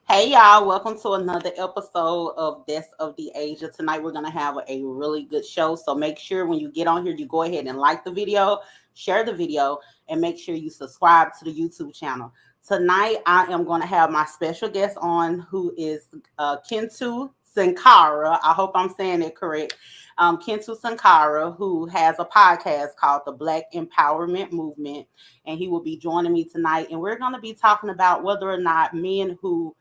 Hey y'all, welcome to another episode of Deaths of the Asia. Tonight we're gonna have a really good show. So make sure when you get on here, you go ahead and like the video, share the video, and make sure you subscribe to the YouTube channel. Tonight I am gonna have my special guest on, who is Kintu Sankara. I hope I'm saying it correct. Kintu Sankara, who has a podcast called the Black Empowerment Movement, and he will be joining me tonight. And we're gonna be talking about whether or not men who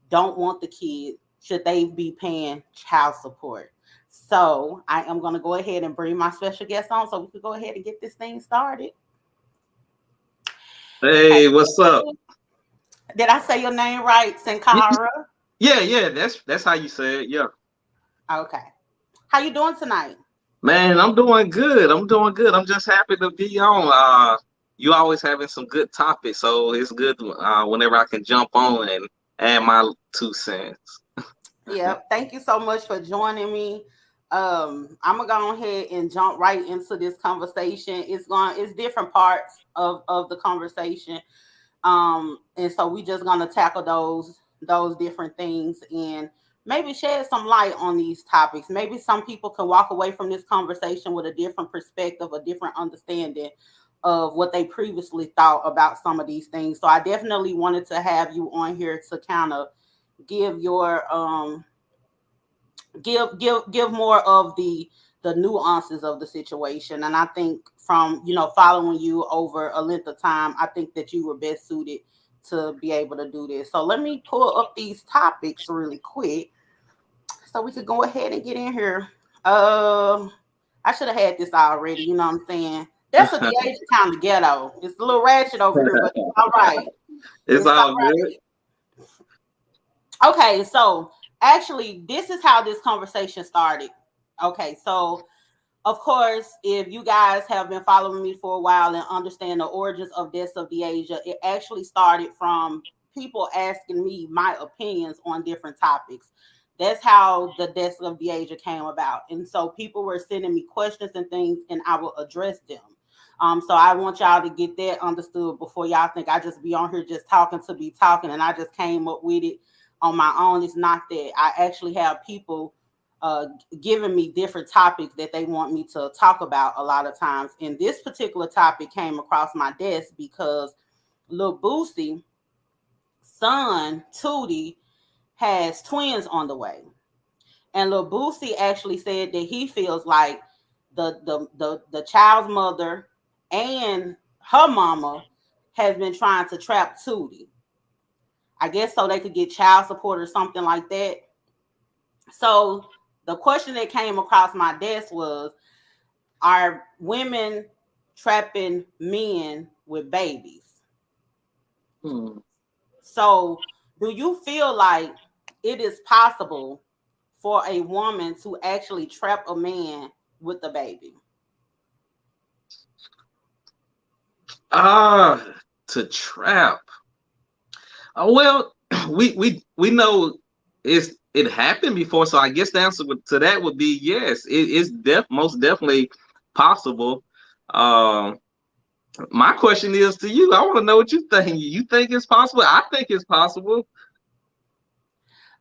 don't want the kid, should they be paying child support? So I am going to go ahead and bring my special guest on so we can go ahead and get this thing started. Hey, Hey, what's up? did I say your name right, Y- Sankara? Yeah, that's how you say it. Yeah, Okay. How you doing tonight? man, I'm doing good. I'm doing good. I'm just happy to be on. You always having some good topics, so it's good whenever I can jump on and add my 2 cents. Yeah, thank you so much for joining me. I'm gonna go ahead and jump right into this conversation. It's different parts of the conversation. And so we just gonna tackle those different things and maybe shed some light on these topics. Maybe some people can walk away from this conversation with a different perspective, a different understanding of what they previously thought about some of these things. So I definitely wanted to have you on here to kind of give your give more of the nuances of the situation. And I think from following you over a length of time, I think that you were best suited to be able to do this. So let me pull up these topics really quick so we could go ahead and get in here. I should have had this already, you know what I'm saying? That's a the age kind of ghetto. It's a little ratchet over here, but it's all right. It's It's all all good. right. Okay, so actually this is how this conversation started. Okay, so of course, if you guys have been following me for a while and understand the origins of Deaths of the Asia, it actually started from people asking me my opinions on different topics. That's how the Deaths of the Asia came about. And so people were sending me questions and things, and I will address them. So I want y'all to get that understood before y'all think I just be on here just talking to be talking and I just came up with it on my own. It's not that. I actually have people giving me different topics that they want me to talk about a lot of times. And this particular topic came across my desk because Lil Boosie son Tootie has twins on the way. And Lil Boosie actually said that he feels like the child's mother and her mama has been trying to trap Tootie. I guess so they could get child support or something like that. So the question that came across my desk was, are women trapping men with babies? Hmm. So do you feel like it is possible for a woman to actually trap a man with a baby? Ah, to trap. Well, we know it happened before, so I guess the answer to that would be yes. It's most definitely possible. Um, My question is to you. I want to know what you think. You think it's possible? I think it's possible.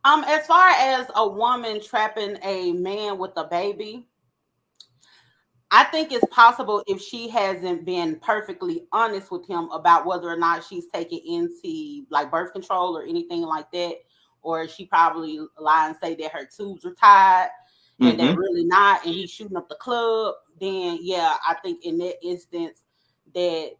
As far as a woman trapping a man with a baby, I think it's possible if she hasn't been perfectly honest with him about whether or not she's taking NC like birth control or anything like that, or she probably lie and say that her tubes are tied and they're Hmm. really not, and he's shooting up the club. Then yeah, I think in that instance that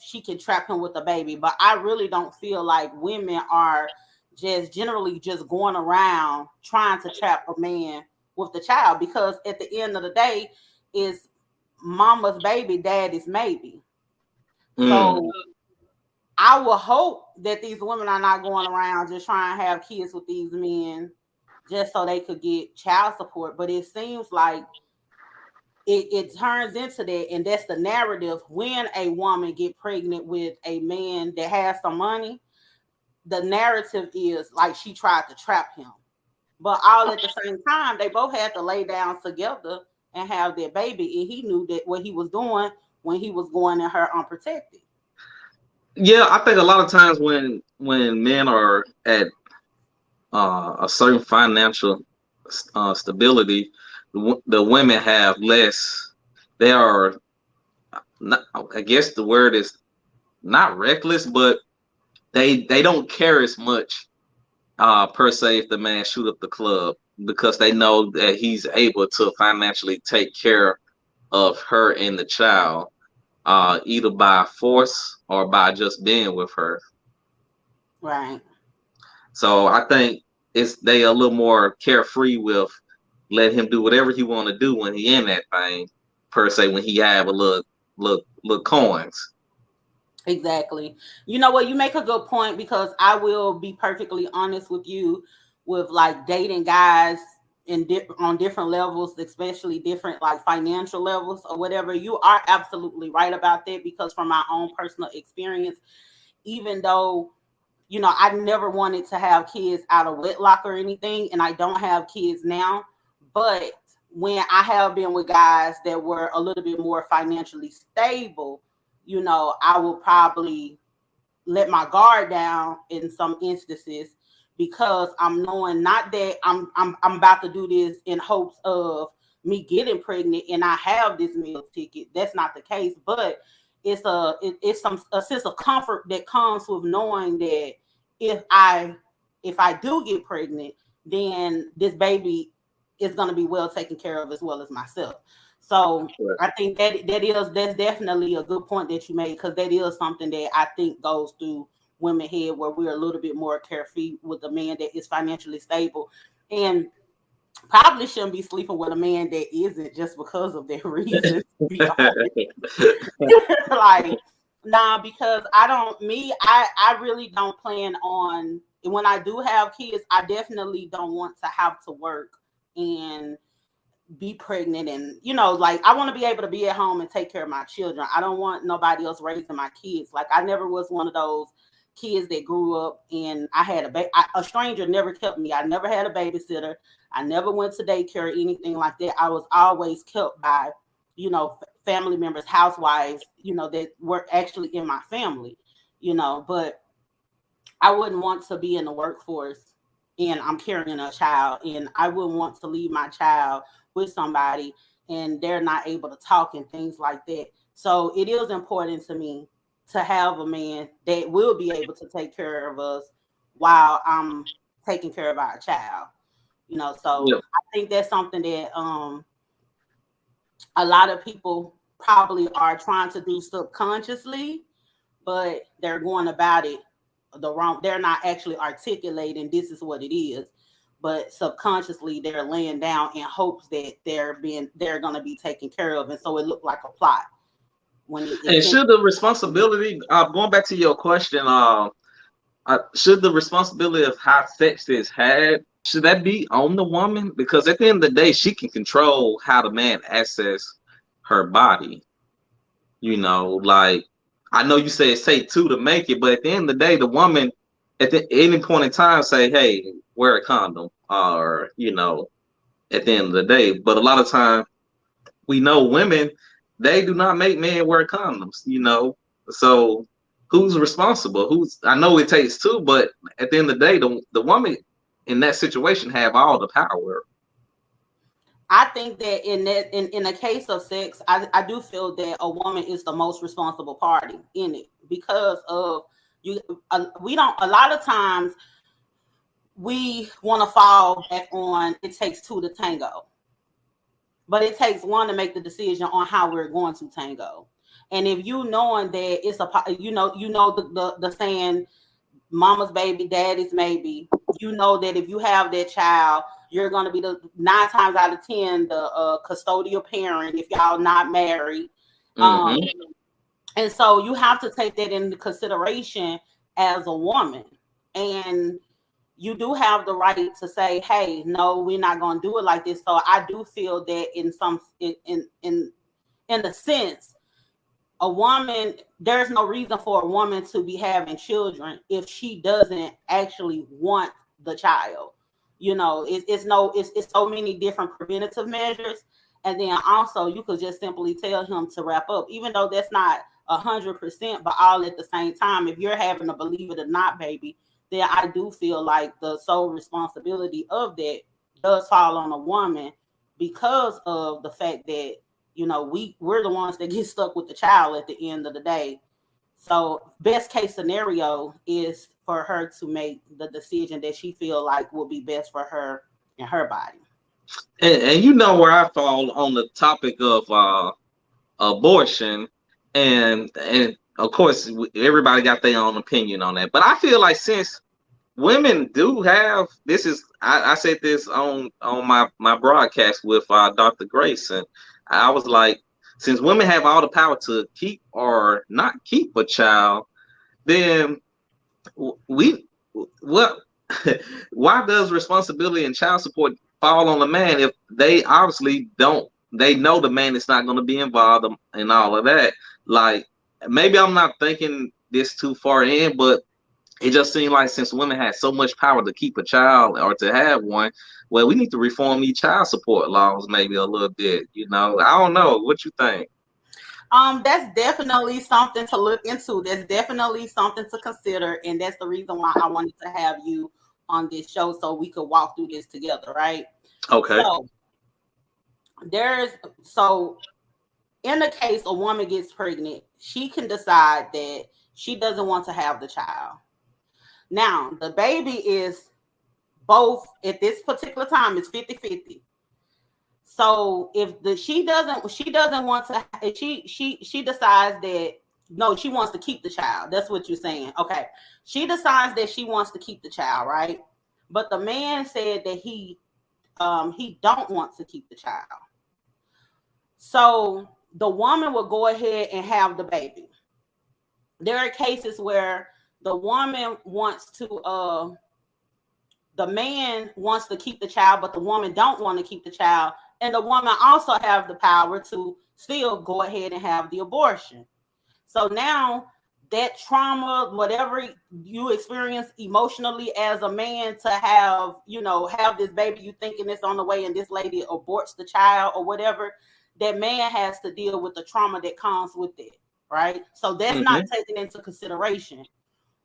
she can trap him with a baby. But I really don't feel like women are just generally just going around trying to trap a man with the child, because at the end of the day is mama's baby, daddy's maybe. Mm. So I will hope that these women are not going around just trying to have kids with these men just so they could get child support. But it seems like it turns into that, and that's the narrative. When a woman get pregnant with a man that has some money, the narrative is like she tried to trap him. But all at the same time, they both had to lay down together and have their baby. And he knew that what he was doing when he was going at her unprotected. Yeah, I think a lot of times when men are at a certain financial stability, the women have less. They are not, I guess the word is not reckless, but they don't care as much per se if the man shoot up the club because they know that he's able to financially take care of her and the child, either by force or by just being with her. Right. So I think it's they a little more carefree with let him do whatever he want to do when he in that thing, per se when he have a little coins. Exactly. You know what? You make a good point because I will be perfectly honest with you with like dating guys on different levels, especially different like financial levels or whatever. You are absolutely right about that because from my own personal experience, even though I never wanted to have kids out of wedlock or anything, and I don't have kids now. But when I have been with guys that were a little bit more financially stable, I will probably let my guard down in some instances because I'm knowing not that I'm about to do this in hopes of me getting pregnant and I have this meal ticket. That's not the case, but it's some a sense of comfort that comes with knowing that if I if I do get pregnant, then this baby is going to be well taken care of as well as myself. So Sure. I think that's definitely a good point that you made because that is something that I think goes through women head where we're a little bit more carefree with a man that is financially stable and probably shouldn't be sleeping with a man that isn't just because of that reason. To be honest, like nah, because I really don't plan on when I do have kids. I definitely don't want to have to work and be pregnant and like I want to be able to be at home and take care of my children. I don't want nobody else raising my kids. Like I never was one of those kids that grew up and I had a stranger never kept me. I never had a babysitter. I never went to daycare or anything like that. I was always kept by family members, housewives, that were actually in my family, but I wouldn't want to be in the workforce and I'm carrying a child and I wouldn't want to leave my child with somebody and they're not able to talk and things like that. So it is important to me to have a man that will be able to take care of us while I'm taking care of our child. So Yeah. I think that's something that a lot of people probably are trying to do subconsciously, but they're going about it the wrong. They're not actually articulating this is what it is, but subconsciously they're laying down in hopes that they're going to be taken care of, and so it looked like a plot when And should the responsibility, going back to your question, should the responsibility of how sex is had, should that be on the woman? Because at the end of the day, she can control how the man access her body. Like I know you say it take two to make it, but at the end of the day, the woman any point in time say, "Hey, wear a condom," or at the end of the day. But a lot of time, we know women they do not make men wear condoms. So who's responsible? I know it takes two, but at the end of the day, the woman in that situation have all the power. I think that in a case of sex, I do feel that a woman is the most responsible party in it because of you. We don't a lot of times we want to fall back on it takes two to tango, but it takes one to make the decision on how we're going to tango. And if you knowing that it's the saying mama's baby, daddy's maybe, that if you have that child, you're going to be the 9 times out of 10 the custodial parent if y'all not married. Um, Hmm. and so you have to take that into consideration as a woman. And you do have the right to say, hey, no, we're not going to do it like this. So I do feel that in a sense, a woman, there's no reason for a woman to be having children if she doesn't actually want the child. It's so many different preventative measures. And then also you could just simply tell him to wrap up, even though that's not 100%, but all at the same time, if you're having a believe it or not, baby, then I do feel like the sole responsibility of that does fall on a woman because of the fact that, we're the ones that get stuck with the child at the end of the day. So best case scenario is for her to make the decision that she feel like will be best for her and her body. And you know where I fall on the topic of abortion, and of course everybody got their own opinion on that. But I feel like since women do have this is I said this on my broadcast with Dr. Grayson. I was like, since women have all the power to keep or not keep a child, then we what why does responsibility and child support fall on the man if they obviously don't, they know the man is not going to be involved in all of that? Like, maybe I'm not thinking this too far in, but it just seemed like since women had so much power to keep a child or to have one, well, we need to reform these child support laws maybe a little bit. I don't know. What you think? That's definitely something to look into. That's definitely something to consider, and that's the reason why I wanted to have you on this show so we could walk through this together, right? Okay. So there's so in the case a woman gets pregnant, she can decide that she doesn't want to have the child. Now, the baby is both at this particular time is 50-50. So if she doesn't want to, if she decides that no, she wants to keep the child. That's what you're saying. Okay. She decides that she wants to keep the child, right? But the man said that he don't want to keep the child. So the woman will go ahead and have the baby. There are cases where the woman wants to the man wants to keep the child, but the woman don't want to keep the child, and the woman also have the power to still go ahead and have the abortion. So now that trauma, whatever you experience emotionally as a man to have this baby, you thinking it's on the way and this lady aborts the child or whatever, that man has to deal with the trauma that comes with it, right? So that's not taken into consideration.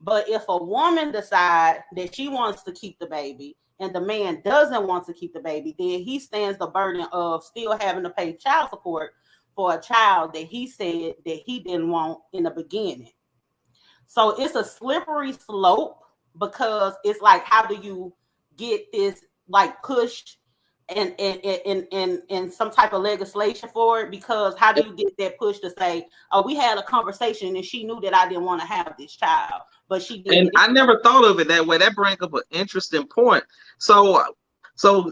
But if a woman decides that she wants to keep the baby and the man doesn't want to keep the baby, then he stands the burden of still having to pay child support for a child that he said that he didn't want in the beginning. So it's a slippery slope because it's like, how do you get this like pushed and some type of legislation for it? Because how do you get that push to say, oh, we had a conversation and she knew that I didn't want to have this child, but she did. And I never thought of it that way. That brings up an interesting point. So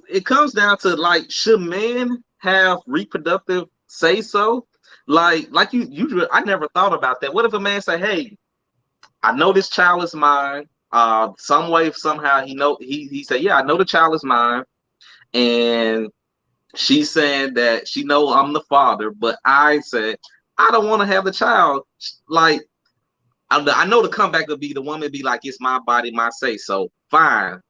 it comes down to, like, should men have reproductive say so? Like you I never thought about that. What if a man say, hey, I know this child is mine. Some way, somehow he said, yeah, I know the child is mine. And she's saying that she know I'm the father, but I said I don't want to have the child. Like, I know the comeback would be the woman be like, it's my body, my say so. Fine,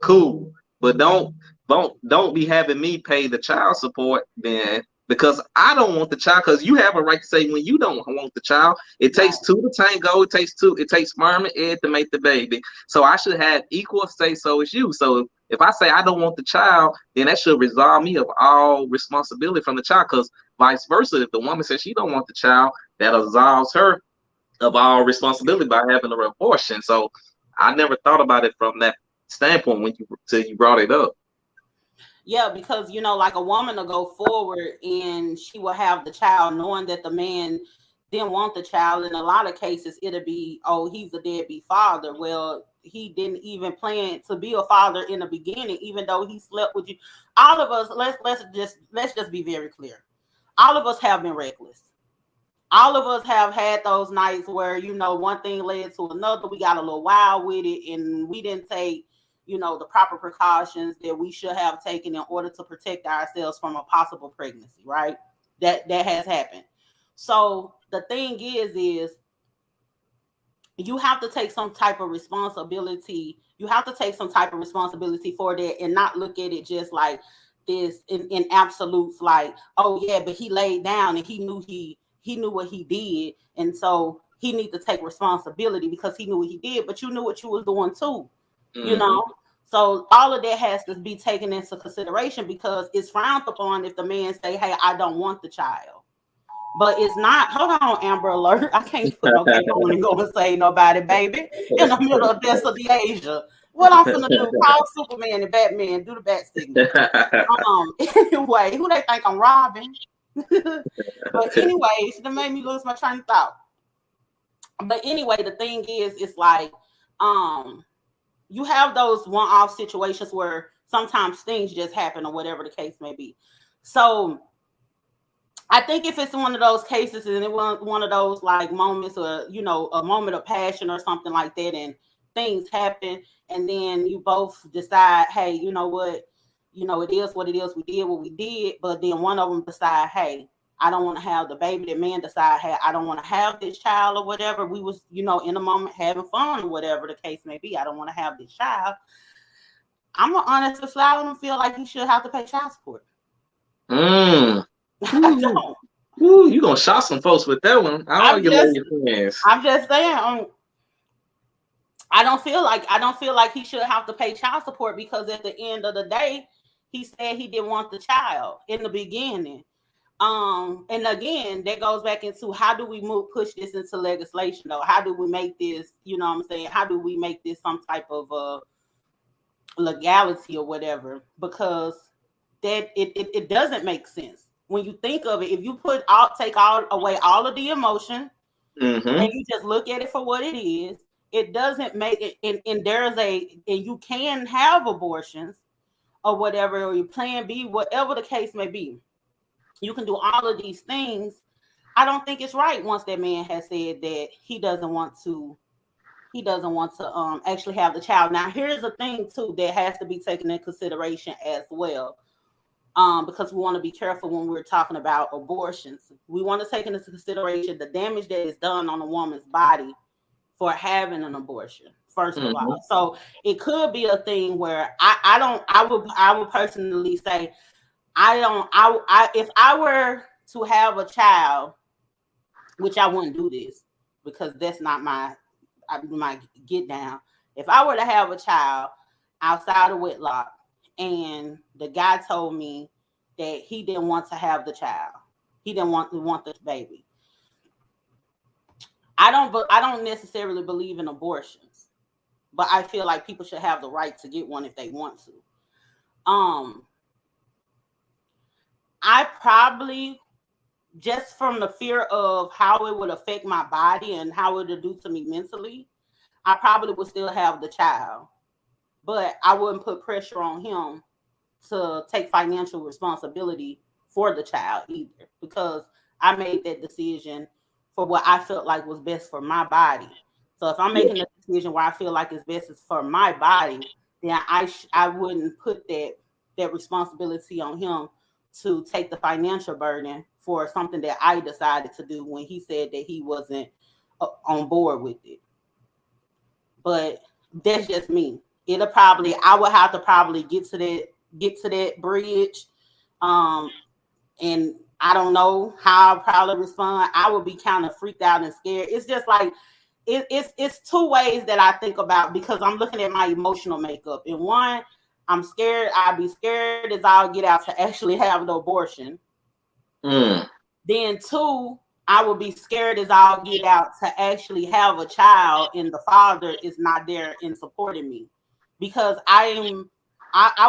cool, but don't be having me pay the child support then, because I don't want the child. Because you have a right to say when you don't want the child. It takes two to tango. It takes sperm and egg to make the baby. So I should have equal say so as you. So if I say I don't want the child, then that should absolve me of all responsibility from the child. Because vice versa, if the woman says she don't want the child, that absolves her of all responsibility by having an abortion. So I never thought about it from that standpoint till you brought it up. Yeah, because like a woman will go forward and she will have the child knowing that the man didn't want the child. In a lot of cases, it'll be, oh, he's a deadbeat father. Well, he didn't even plan to be a father in the beginning, even though he slept with you. All of us, let's just be very clear. All of us have been reckless. All of us have had those nights where, one thing led to another. We got a little wild with it and we didn't take, the proper precautions that we should have taken in order to protect ourselves from a possible pregnancy, right? That has happened. So the thing is you have to take some type of responsibility. You have to take some type of responsibility for that and not look at it just like this in absolutes, like, oh yeah, but he laid down and he knew what he did, and so he need to take responsibility because he knew what he did, but you knew what you was doing too, you Mm-hmm. know. So all of that has to be taken into consideration because it's frowned upon if the man say, "Hey, I don't want the child." But it's not. Hold on, Amber Alert. I can't put no cape on and go and say nobody, baby, in the middle of Destiny Asia. What I'm finna do? Call Superman and Batman. Do the bat signal. Anyway, who they think I'm robbing? But anyways, that made me lose my train of thought. But anyway, the thing is, it's like, um, you have those one-off situations where sometimes things just happen or whatever the case may be. So I think if it's one of those cases and it was one of those like moments or a moment of passion or something like that, and things happen, and then you both decide, hey, you know what, it is what it is. We did what we did, but then one of them decide, hey, I don't want to have the baby. That man decide, hey, I don't want to have this child or whatever. We was, in a moment having fun or whatever the case may be. I don't want to have this child. I'm gonna honestly I don't feel like he should have to pay child support. Mm. I don't. Ooh, you gonna shock some folks with that one. I don't get your friends. I'm just saying. I don't feel like he should have to pay child support because at the end of the day, he said he didn't want the child in the beginning. And again, that goes back into how do we push this into legislation though? How do we make this, what I'm saying? How do we make this some type of legality or whatever? Because that it doesn't make sense. When you think of it, if you take away all of the emotion, Mm-hmm. and you just look at it for what it is, it doesn't make it. And you can have abortions or whatever, or your plan B, whatever the case may be. You can do all of these things. I don't think it's right once that man has said that he doesn't want to actually have the child. Now, here's the thing too that has to be taken into consideration as well. Because we want to be careful when we're talking about abortions. We want to take into consideration the damage that is done on a woman's body for having an abortion, first of all. So it could be a thing where I would personally say, if I were to have a child, which I wouldn't do this because that's not my get down. If I were to have a child outside of wedlock, and the guy told me that he didn't want to have the child, he didn't want the baby. I don't necessarily believe in abortions, but I feel like people should have the right to get one if they want to. I probably, just from the fear of how it would affect my body and how it would do to me mentally, I probably would still have the child, but I wouldn't put pressure on him to take financial responsibility for the child either, because I made that decision for what I felt like was best for my body. So if I'm making a decision where I feel like it's best for my body, then I wouldn't put that responsibility on him to take the financial burden for something that I decided to do when he said that he wasn't on board with it. But that's just me. I would have to probably get to that bridge. And I don't know how I'll probably respond. I would be kind of freaked out and scared. It's just like it's two ways that I think about, because I'm looking at my emotional makeup. And one, I'm scared. I'd be scared as I'll get out to actually have the abortion. Then two, I would be scared as I'll get out to actually have a child and the father is not there in supporting me, because I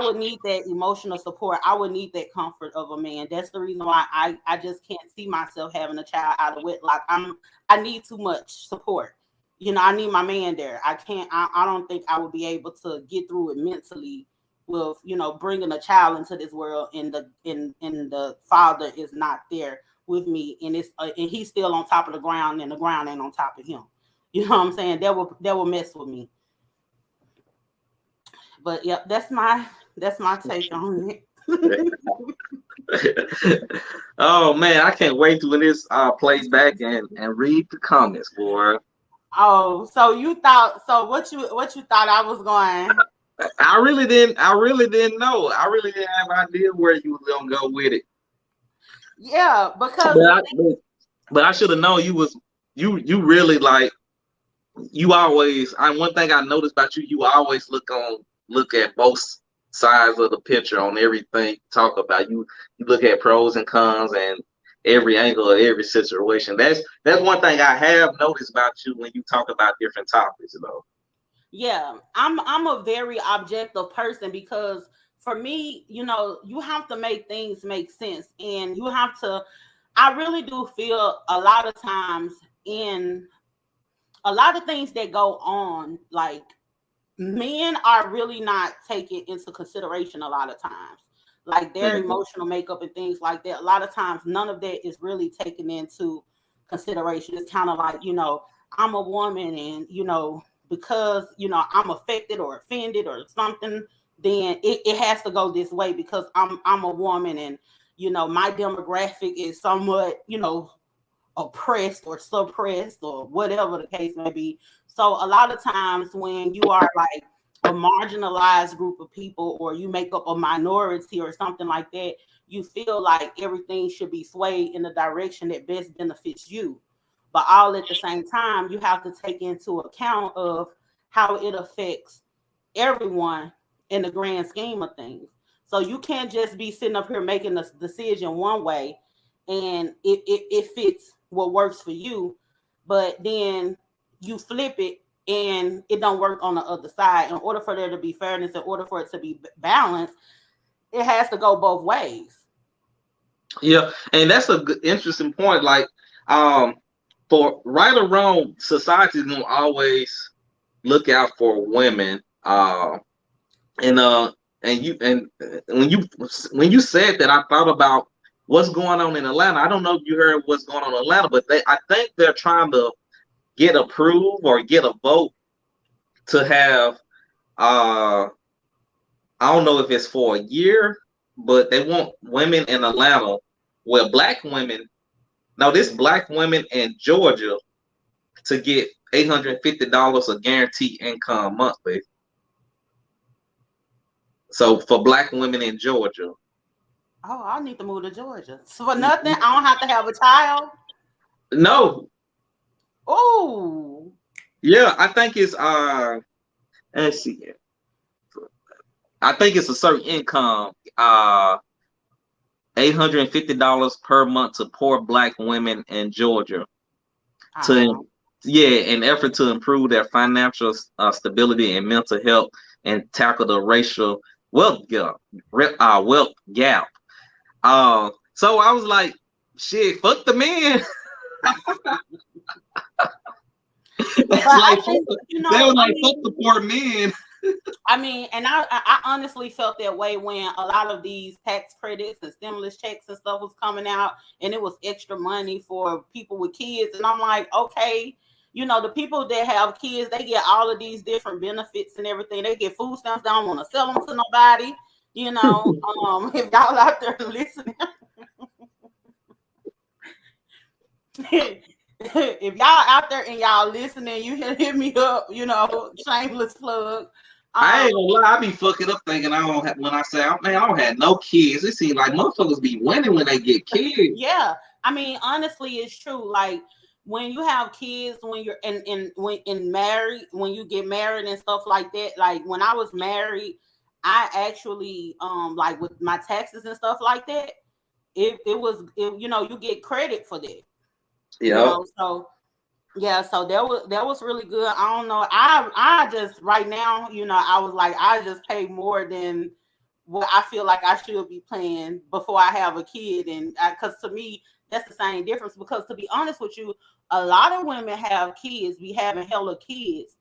would need that emotional support. I would need that comfort of a man. That's the reason why I just can't see myself having a child out of wedlock. I need too much support. I need my man there. I don't think I would be able to get through it mentally with, bringing a child into this world and the father is not there with me, and and he's still on top of the ground and the ground ain't on top of him. You know what I'm saying? That will mess with me. But yeah, that's my take on it. Oh man, I can't wait to when this plays back and read the comments, boy. Oh, so what you thought I was going? I really didn't know. I really didn't have an idea where you was gonna go with it. Yeah, because but I should have known you was you really like you always. One thing I noticed about you, you always look at both sides of the picture on everything. Talk about you look at pros and cons and every angle of every situation. That's one thing I have noticed about you when you talk about different topics, though. Yeah, I'm a very objective person because for me, you have to make things make sense, and you have to. I really do feel a lot of times in a lot of things that go on, like men are really not taken into consideration a lot of times. Like their Mhm. emotional makeup and things like that. A lot of times none of that is really taken into consideration. It's kind of like, I'm a woman and, because, I'm affected or offended or something, then it has to go this way because I'm a woman and, my demographic is somewhat, oppressed or suppressed or whatever the case may be. So a lot of times when you are like a marginalized group of people or you make up a minority or something like that, you feel like everything should be swayed in the direction that best benefits you. But all at the same time, you have to take into account of how it affects everyone in the grand scheme of things. So you can't just be sitting up here making a decision one way and it fits what works for you, but then you flip it and it don't work on the other side. In order for there to be fairness, in order for it to be balanced, it has to go both ways. Yeah, and that's a good, interesting point. Like, um, for right or wrong, society's gonna always look out for women. And and you and when you said that, I thought about what's going on in Atlanta. I don't know if you heard what's going on in Atlanta, but I think they're trying to get approved or get a vote to have uh I don't know if it's for a year, but they want women in Atlanta, well, black women. Now, this black women in Georgia to get $850 of guaranteed income monthly. So for black women in Georgia, Oh, I need to move to Georgia. So for nothing, I don't have to have a child. no, Oh, yeah, I think it's let's see, I think it's a certain income, $850 per month to poor black women in Georgia oh, to yeah, in effort to improve their financial stability and mental health and tackle the racial wealth gap. Wealth gap. So I was like, shit, fuck the men. but That's I like fuck think the, they was I like fuck mean, the poor men. and I honestly felt that way when a lot of these tax credits and stimulus checks and stuff was coming out, and it was extra money for people with kids, and I'm like, okay, the people that have kids, they get all of these different benefits and everything. They get food stamps. They don't want to sell them to nobody. If y'all out there listening, if y'all out there and y'all listening, you can hit me up. Shameless plug. I Um, ain't gonna lie, I be fucking up thinking I don't have when I say man, I don't have no kids. It seems like motherfuckers be winning when they get kids. Yeah, I mean, honestly, it's true. Like when you have kids, when you're when married, when you get married and stuff like that. Like when I was married, I actually like with my taxes and stuff like that. You get credit for that. Yep. So yeah, so that was really good. I don't know. I just right now, I was like, I just pay more than what I feel like I should be paying before I have a kid, and because to me that's the same difference. Because to be honest with you, a lot of women have kids, be having hella kids,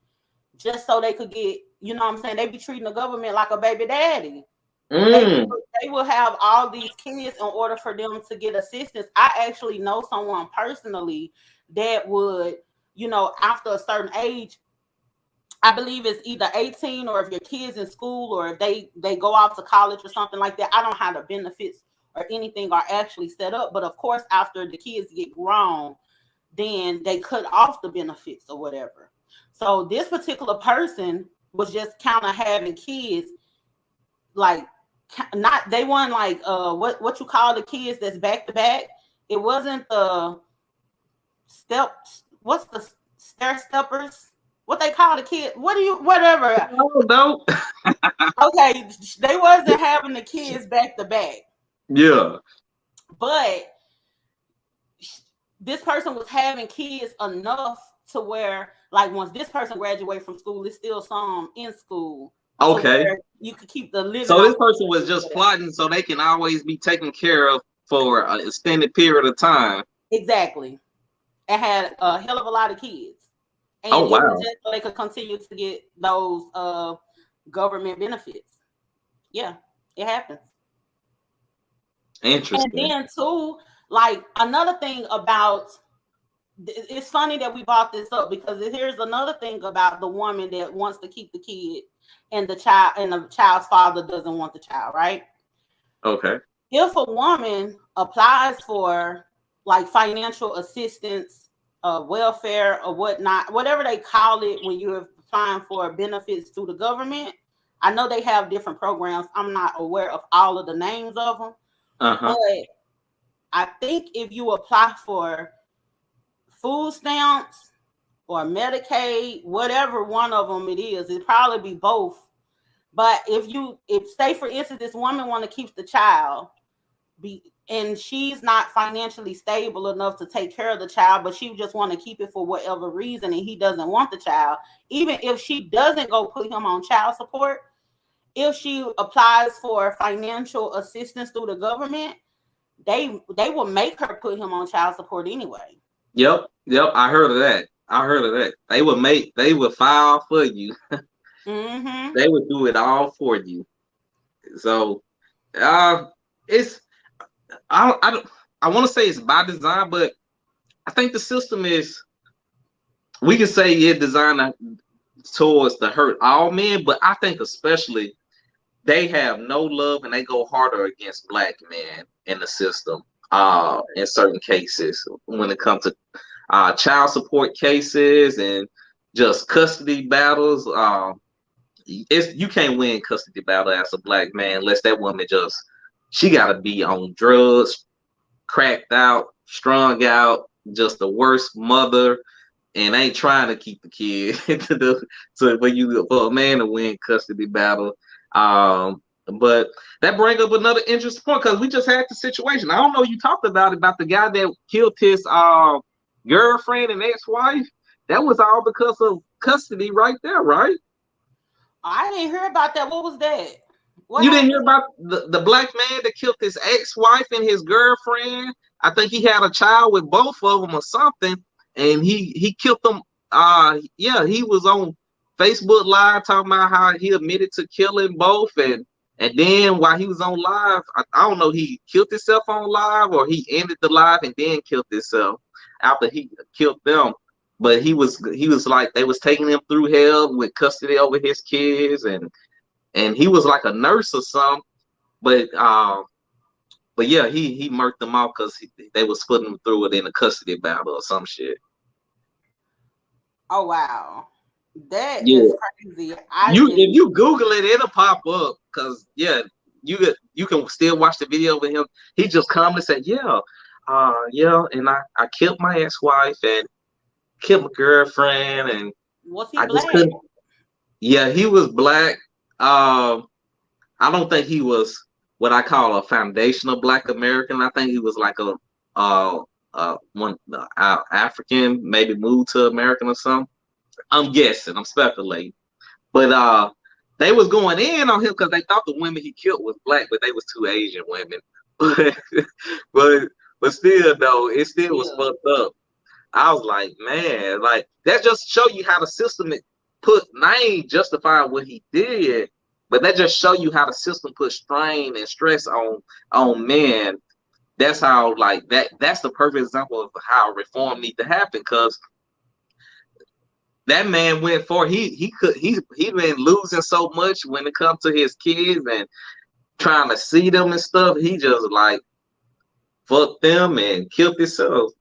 just so they could get, what I'm saying, they be treating the government like a baby daddy. They Mm. they will have all these kids in order for them to get assistance. I actually know someone personally that would, after a certain age, I believe it's either 18 or if your kids in school or if they go off to college or something like that. I don't know how the benefits or anything are actually set up, but of course, after the kids get grown, then they cut off the benefits or whatever. So this particular person was just kind of having kids like not they weren't like what you call the kids that's back to back. It wasn't the step. what's the stair steppers? What they call the kid? What do you whatever? Oh no. Okay, they wasn't having the kids back to back, Yeah. but this person was having kids enough to where, like, once this person graduated from school, it's still some in school to Okay. where you could keep the living So this off. person was just plotting so they can always be taken care of for an extended period of time. Exactly, and had a hell of a lot of kids, Oh and it was wow. just so they could continue to get those government benefits. Yeah, it happens. And Interesting. then too, like another thing about, it's funny that we brought this up because here's another thing about the woman that wants to keep the kid and the child's father doesn't want the child, right? Okay. If a woman applies for like financial assistance, welfare or whatnot, whatever they call it when you're applying for benefits through the government, I know they have different programs. I'm not aware of all of the names of them, Uh-huh. but I think if you apply for food stamps or Medicaid, whatever one of them it is, it'd probably be both. But if say for instance, this woman want to keep the child, and she's not financially stable enough to take care of the child, but she just want to keep it for whatever reason, and he doesn't want the child, even if she doesn't go put him on child support, if she applies for financial assistance through the government, they will make her put him on child support anyway. Yep. Yep. I heard of that. I heard of that. They would file for you. Mm-hmm. They would do it all for you. So uh it's I don't I want to say it's by design, but I think the system is, we can say it designed towards to hurt all men, but I think especially they have no love and they go harder against black men in the system. In certain cases, when it comes to child support cases and just custody battles, it's you can't win custody battle as a black man unless that woman just, she got to be on drugs, cracked out, strung out, just the worst mother, and ain't trying to keep the kid so for you for a man to win custody battle. But that brings up another interesting point because we just had the situation. I don't know, you talked about the guy that killed his girlfriend and ex-wife. That was all because of custody right there, right? I didn't hear about that. What was that? What You didn't hear happened? about the black man that killed his ex-wife and his girlfriend? I think he had a child with both of them or something, and he killed them. Yeah, he was on Facebook Live talking about how he admitted to killing both, and then while he was on live, I don't know, he killed himself on live or he ended the live and then killed himself after he killed them. But he was like they was taking him through hell with custody over his kids, and he was like a nurse or something. But yeah, he murked them out because they was putting him through it in a custody battle or some shit. Oh wow, that is Yeah, crazy. I you didn't. if you Google it, it'll pop up because yeah, you can still watch the video with him. He just calmly said, yeah, yeah, and I killed my ex-wife and killed my girlfriend, and Was he I just black? couldn't. Yeah, he was black. I don't think he was what I call a foundational Black American. I think he was like a one African, maybe moved to American or something. I'm guessing. I'm speculating. But they was going in on him because they thought the women he killed was black, but they was two Asian women. but but still though, it still was Yeah. fucked up. I was like, man, like that just show you how the system put name justify what he did, but that just show you how the system put strain and stress on men. That's how like that's the perfect example of how reform need to happen because that man went for he been losing so much when it comes to his kids and trying to see them and stuff. He just like fucked them and killed himself.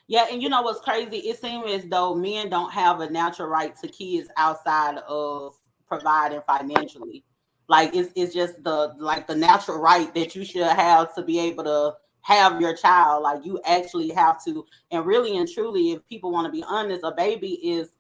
Yeah, and you know what's crazy? It seems as though men don't have a natural right to kids outside of providing financially. Like it's just the natural right that you should have to be able to have your child. Like, you actually have to, and really and truly, if people want to be honest, a baby is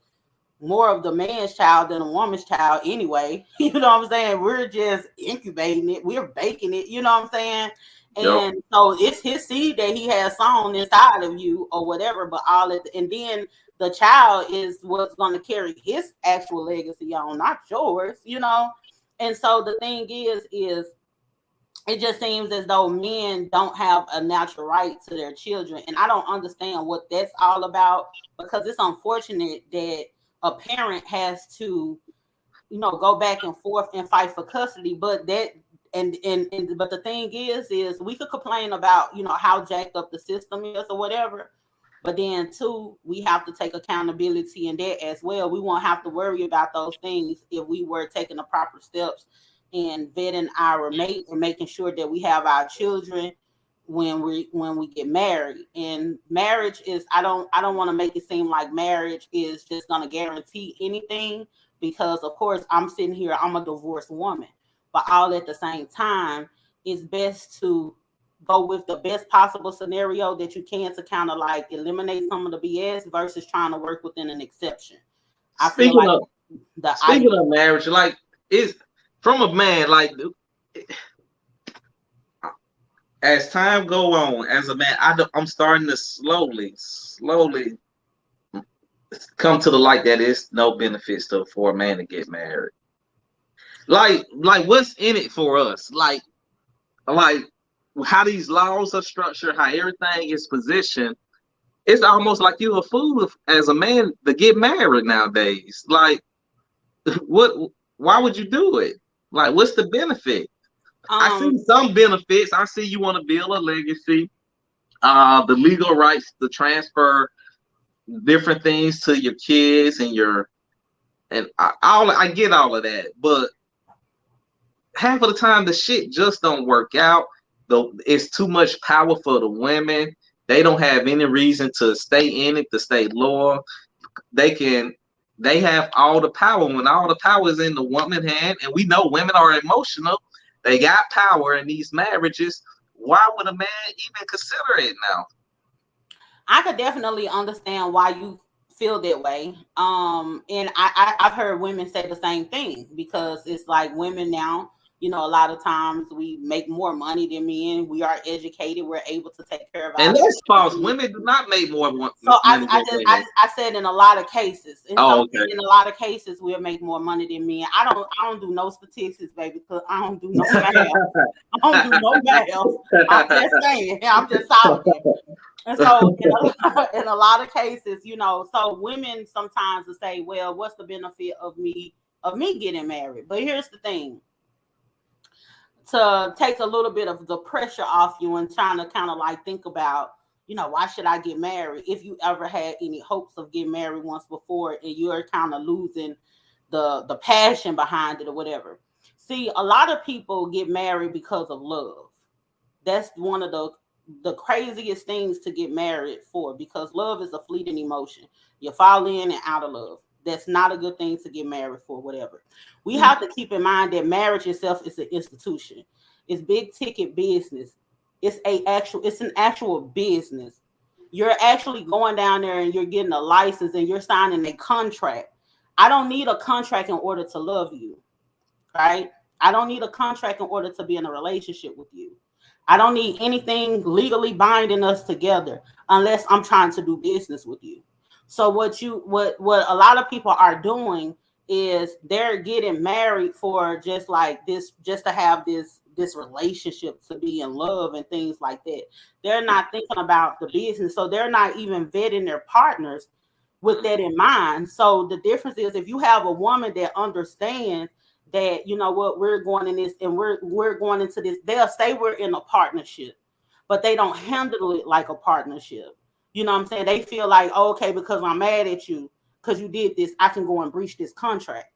more of the man's child than a woman's child anyway. You know what I'm saying? We're just incubating it, we're baking it, you know what I'm saying? Yep. And so it's his seed that he has sown inside of you or whatever, but all it, and then the child is what's going to carry his actual legacy on, not yours, you know? And so the thing is it just seems as though men don't have a natural right to their children. And I don't understand what that's all about, because it's unfortunate that a parent has to, you know, go back and forth and fight for custody. But that, and but the thing is we could complain about, you know, how jacked up the system is or whatever. But then too, we have to take accountability in that as well. We won't have to worry about those things if we were taking the proper steps and vetting our mate and making sure that we have our children when we get married. And marriage is, I don't want to make it seem like marriage is just going to guarantee anything, because of course I'm sitting here, I'm a divorced woman, but all at the same time, it's best to go with the best possible scenario that you can to kind of like eliminate some of the BS versus trying to work within an exception. I feel Speaking like of the speaking of marriage, like, is from a man, like, as time go on, as a man, I'm starting to slowly come to the light that it's no benefits to for a man to get married. Like what's in it for us? Like how these laws are structured, how everything is positioned. It's almost like you're a fool as a man to get married nowadays. Like, what? Why would you do it? Like, what's the benefit? I um see some benefits. I see you want to build a legacy, the legal rights to transfer different things to your kids and I get all of that, but half of the time the shit just don't work out. Though it's too much power for the women. They don't have any reason to stay in it, to stay loyal. They can they have all the power when all the power is in the woman's hand, and we know women are emotional. They got power in these marriages. Why would a man even consider it now? I could definitely understand why you feel that way. And I've heard women say the same thing, because it's like women now, you know, a lot of times we make more money than men. We are educated. We're able to take care of And our that's false. children. Women do not make more So money than women. I said in a lot of cases, Oh, okay. in a lot of cases, we'll make more money than men. I don't do no statistics, baby, because I don't do no math. I don't do no math. I'm just saying. I'm just solid. And so in a lot of cases, you know, so women sometimes will say, well, what's the benefit of me getting married? But here's the thing. To take a little bit of the pressure off you and trying to kind of like think about, you know, why should I get married? If you ever had any hopes of getting married once before and you're kind of losing the passion behind it or whatever. See, a lot of people get married because of love. That's one of the craziest things to get married for, because love is a fleeting emotion. You fall in and out of love. That's not a good thing to get married for, whatever. We have to keep in mind that marriage itself is an institution. It's big ticket business. It's an actual business. You're actually going down there and you're getting a license and you're signing a contract. I don't need a contract in order to love you, right? I don't need a contract in order to be in a relationship with you. I don't need anything legally binding us together unless I'm trying to do business with you. So what a lot of people are doing is they're getting married for just like this, just to have this relationship, to be in love and things like that. They're not thinking about the business. So they're not even vetting their partners with that in mind. So the difference is, if you have a woman that understands that, you know what, we're going in this and we're going into this, they'll say we're in a partnership, but they don't handle it like a partnership. You know what I'm saying? They feel like, oh, okay, because I'm mad at you because you did this, I can go and breach this contract.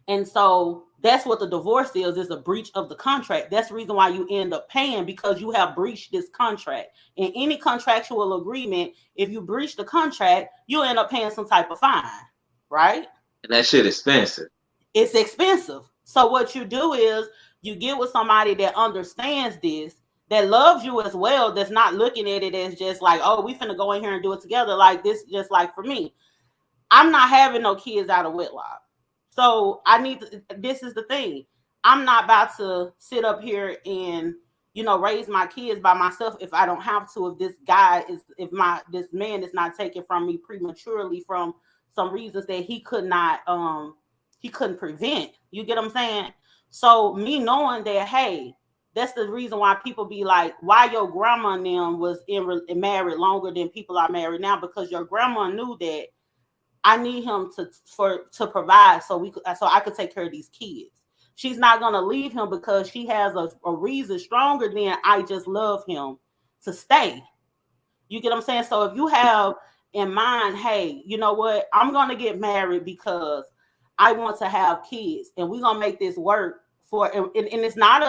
And so that's what the divorce is a breach of the contract. That's the reason why you end up paying, because you have breached this contract. In any contractual agreement, if you breach the contract, you end up paying some type of fine, right? And that shit expensive. It's expensive. So what you do is you get with somebody that understands this, that loves you as well, that's not looking at it as just like, oh, we finna go in here and do it together. Like this, just like for me, I'm not having no kids out of wedlock. So I need to, this is the thing. I'm not about to sit up here and, you know, raise my kids by myself if I don't have to, if this guy is, if my, this man is not taken from me prematurely from some reasons that he couldn't prevent. You get what I'm saying? So me knowing that, hey, that's the reason why people be like, why your grandma and them was married longer than people are married now, because your grandma knew that I need him to provide so so I could take care of these kids. She's not gonna leave him because she has a reason stronger than I just love him to stay. You get what I'm saying? So if you have in mind, hey, you know what? I'm gonna get married because I want to have kids, and we're gonna make this work for. And it's not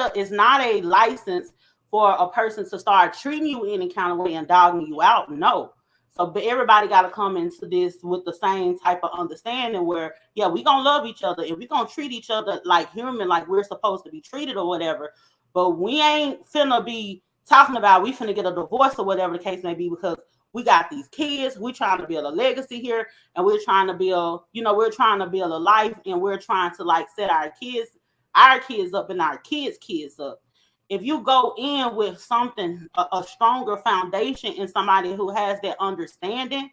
a license for a person to start treating you any kind of way and dogging you out. No. So, but everybody got to come into this with the same type of understanding where, yeah, we gonna love each other and we gonna treat each other like human, like we're supposed to be treated or whatever. But we ain't finna be talking about we finna get a divorce or whatever the case may be, because we got these kids. We trying to build a legacy here, and we're trying to build, you know, we're trying to build a life, and we're trying to like set our kids up and our kids up. If you go in with something, a stronger foundation in somebody who has that understanding,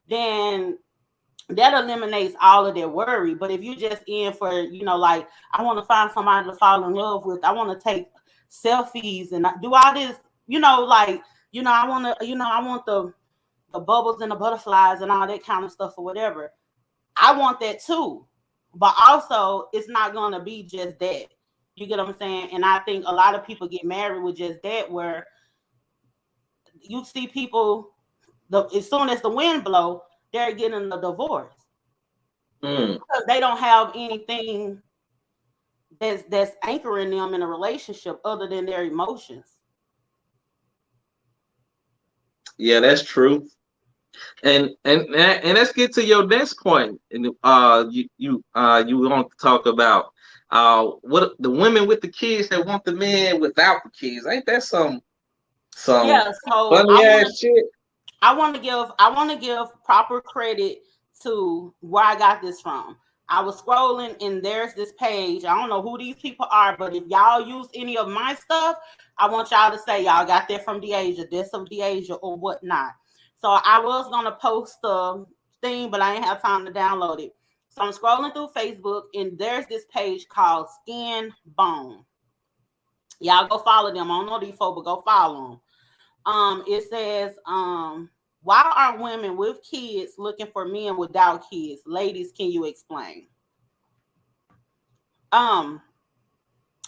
then that eliminates all of their worry. But if you just in for, you know, like, I want to find somebody to fall in love with, I want to take selfies and do all this, you know, like, you know, I want to, you know, I want the bubbles and the butterflies and all that kind of stuff or whatever. I want that too. But also, it's not going to be just that. You get what I'm saying? And I think a lot of people get married with just that, where you see people, as soon as the wind blow, they're getting a divorce because they don't have anything that's anchoring them in a relationship other than their emotions. Yeah, that's true. And let's get to your next point. And you want to talk about what the women with the kids that want the men without the kids. Ain't that some Yeah, so funny ass shit? I want to give proper credit to where I got this from. I was scrolling and there's this page. I don't know who these people are, but if y'all use any of my stuff, I want y'all to say y'all got that from Deasia, this of Deasia or whatnot. So I was gonna post the thing, but I ain't have time to download it. So I'm scrolling through Facebook and there's this page called Skin Bone. Y'all go follow them. I don't know these folks, but go follow them. It says, why are women with kids looking for men without kids? Ladies, can you explain? Um,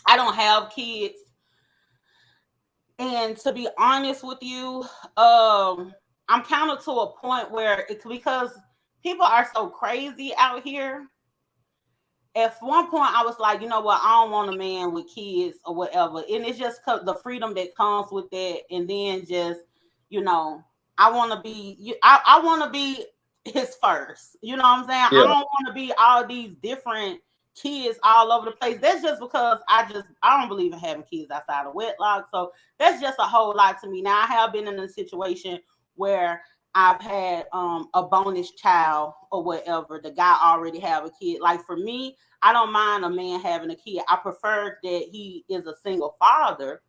I don't have kids, and to be honest with you, I'm kind of to a point where it's because people are so crazy out here. At one point, I was like, you know what, I don't want a man with kids or whatever, and it's just the freedom that comes with that, and then just, you know, I want to be, I want to be his first. You know what I'm saying? Yeah. I don't want to be all these different kids all over the place. That's just because I don't believe in having kids outside of wedlock. So that's just a whole lot to me. Now I have been in a situation where I've had a bonus child or whatever. The guy already have a kid. Like for me, I don't mind a man having a kid. I prefer that he is a single father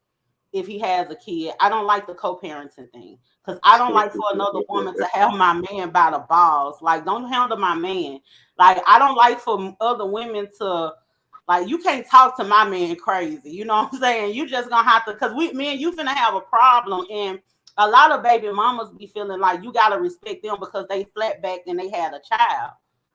if he has a kid. I don't like the co-parenting thing because I don't like for another woman to have my man by the balls. Like, don't handle my man. Like, I don't like for other women to, like, you can't talk to my man crazy. You know what I'm saying? You just gonna have to, because me and you finna have a problem. And a lot of baby mamas be feeling like you gotta respect them because they flat back and they had a child.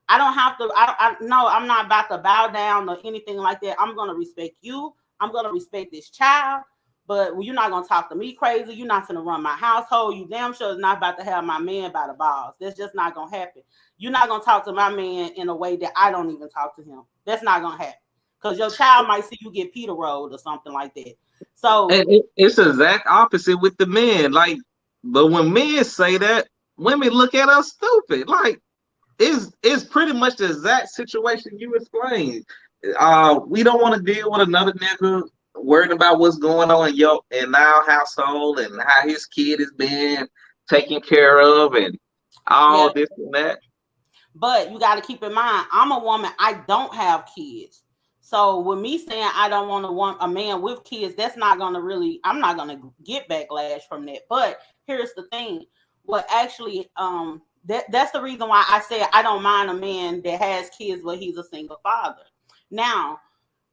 I don't have to. No, I'm not about to bow down or anything like that. I'm gonna respect you. I'm gonna respect this child. But you're not gonna talk to me crazy. You're not gonna run my household. You damn sure is not about to have my man by the balls. That's just not gonna happen. You're not gonna talk to my man in a way that I don't even talk to him. That's not gonna happen. Because your child might see you get Peter rolled or something like that. So And it's the exact opposite with the men. Like, but when men say that, women look at us stupid. Like, it's pretty much the exact situation you explained. We don't want to deal with another nigga. worried about what's going on in our household and how his kid is being taken care of and Yeah, all this and that. but you got to keep in mind, I'm a woman. I don't have kids. So with me saying I don't want a man with kids, that's not gonna really. I'm not gonna get backlash from that. But here's the thing: what actually, that's the reason why I say I don't mind a man that has kids, but he's a single father. Now,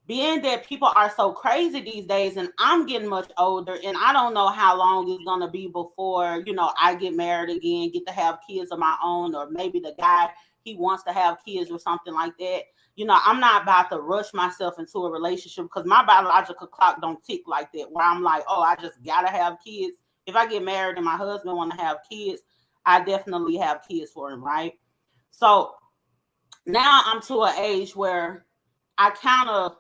being that people are so crazy these days, and I'm getting much older, and I don't know how long it's gonna be before I get married again, get to have kids of my own, or maybe the guy he wants to have kids or something like that. I'm not about to rush myself into a relationship because my biological clock don't tick like that. Where I'm like, oh, I just gotta have kids. If I get married and my husband want to have kids, I definitely have kids for him, right? So now I'm to an age where I kind of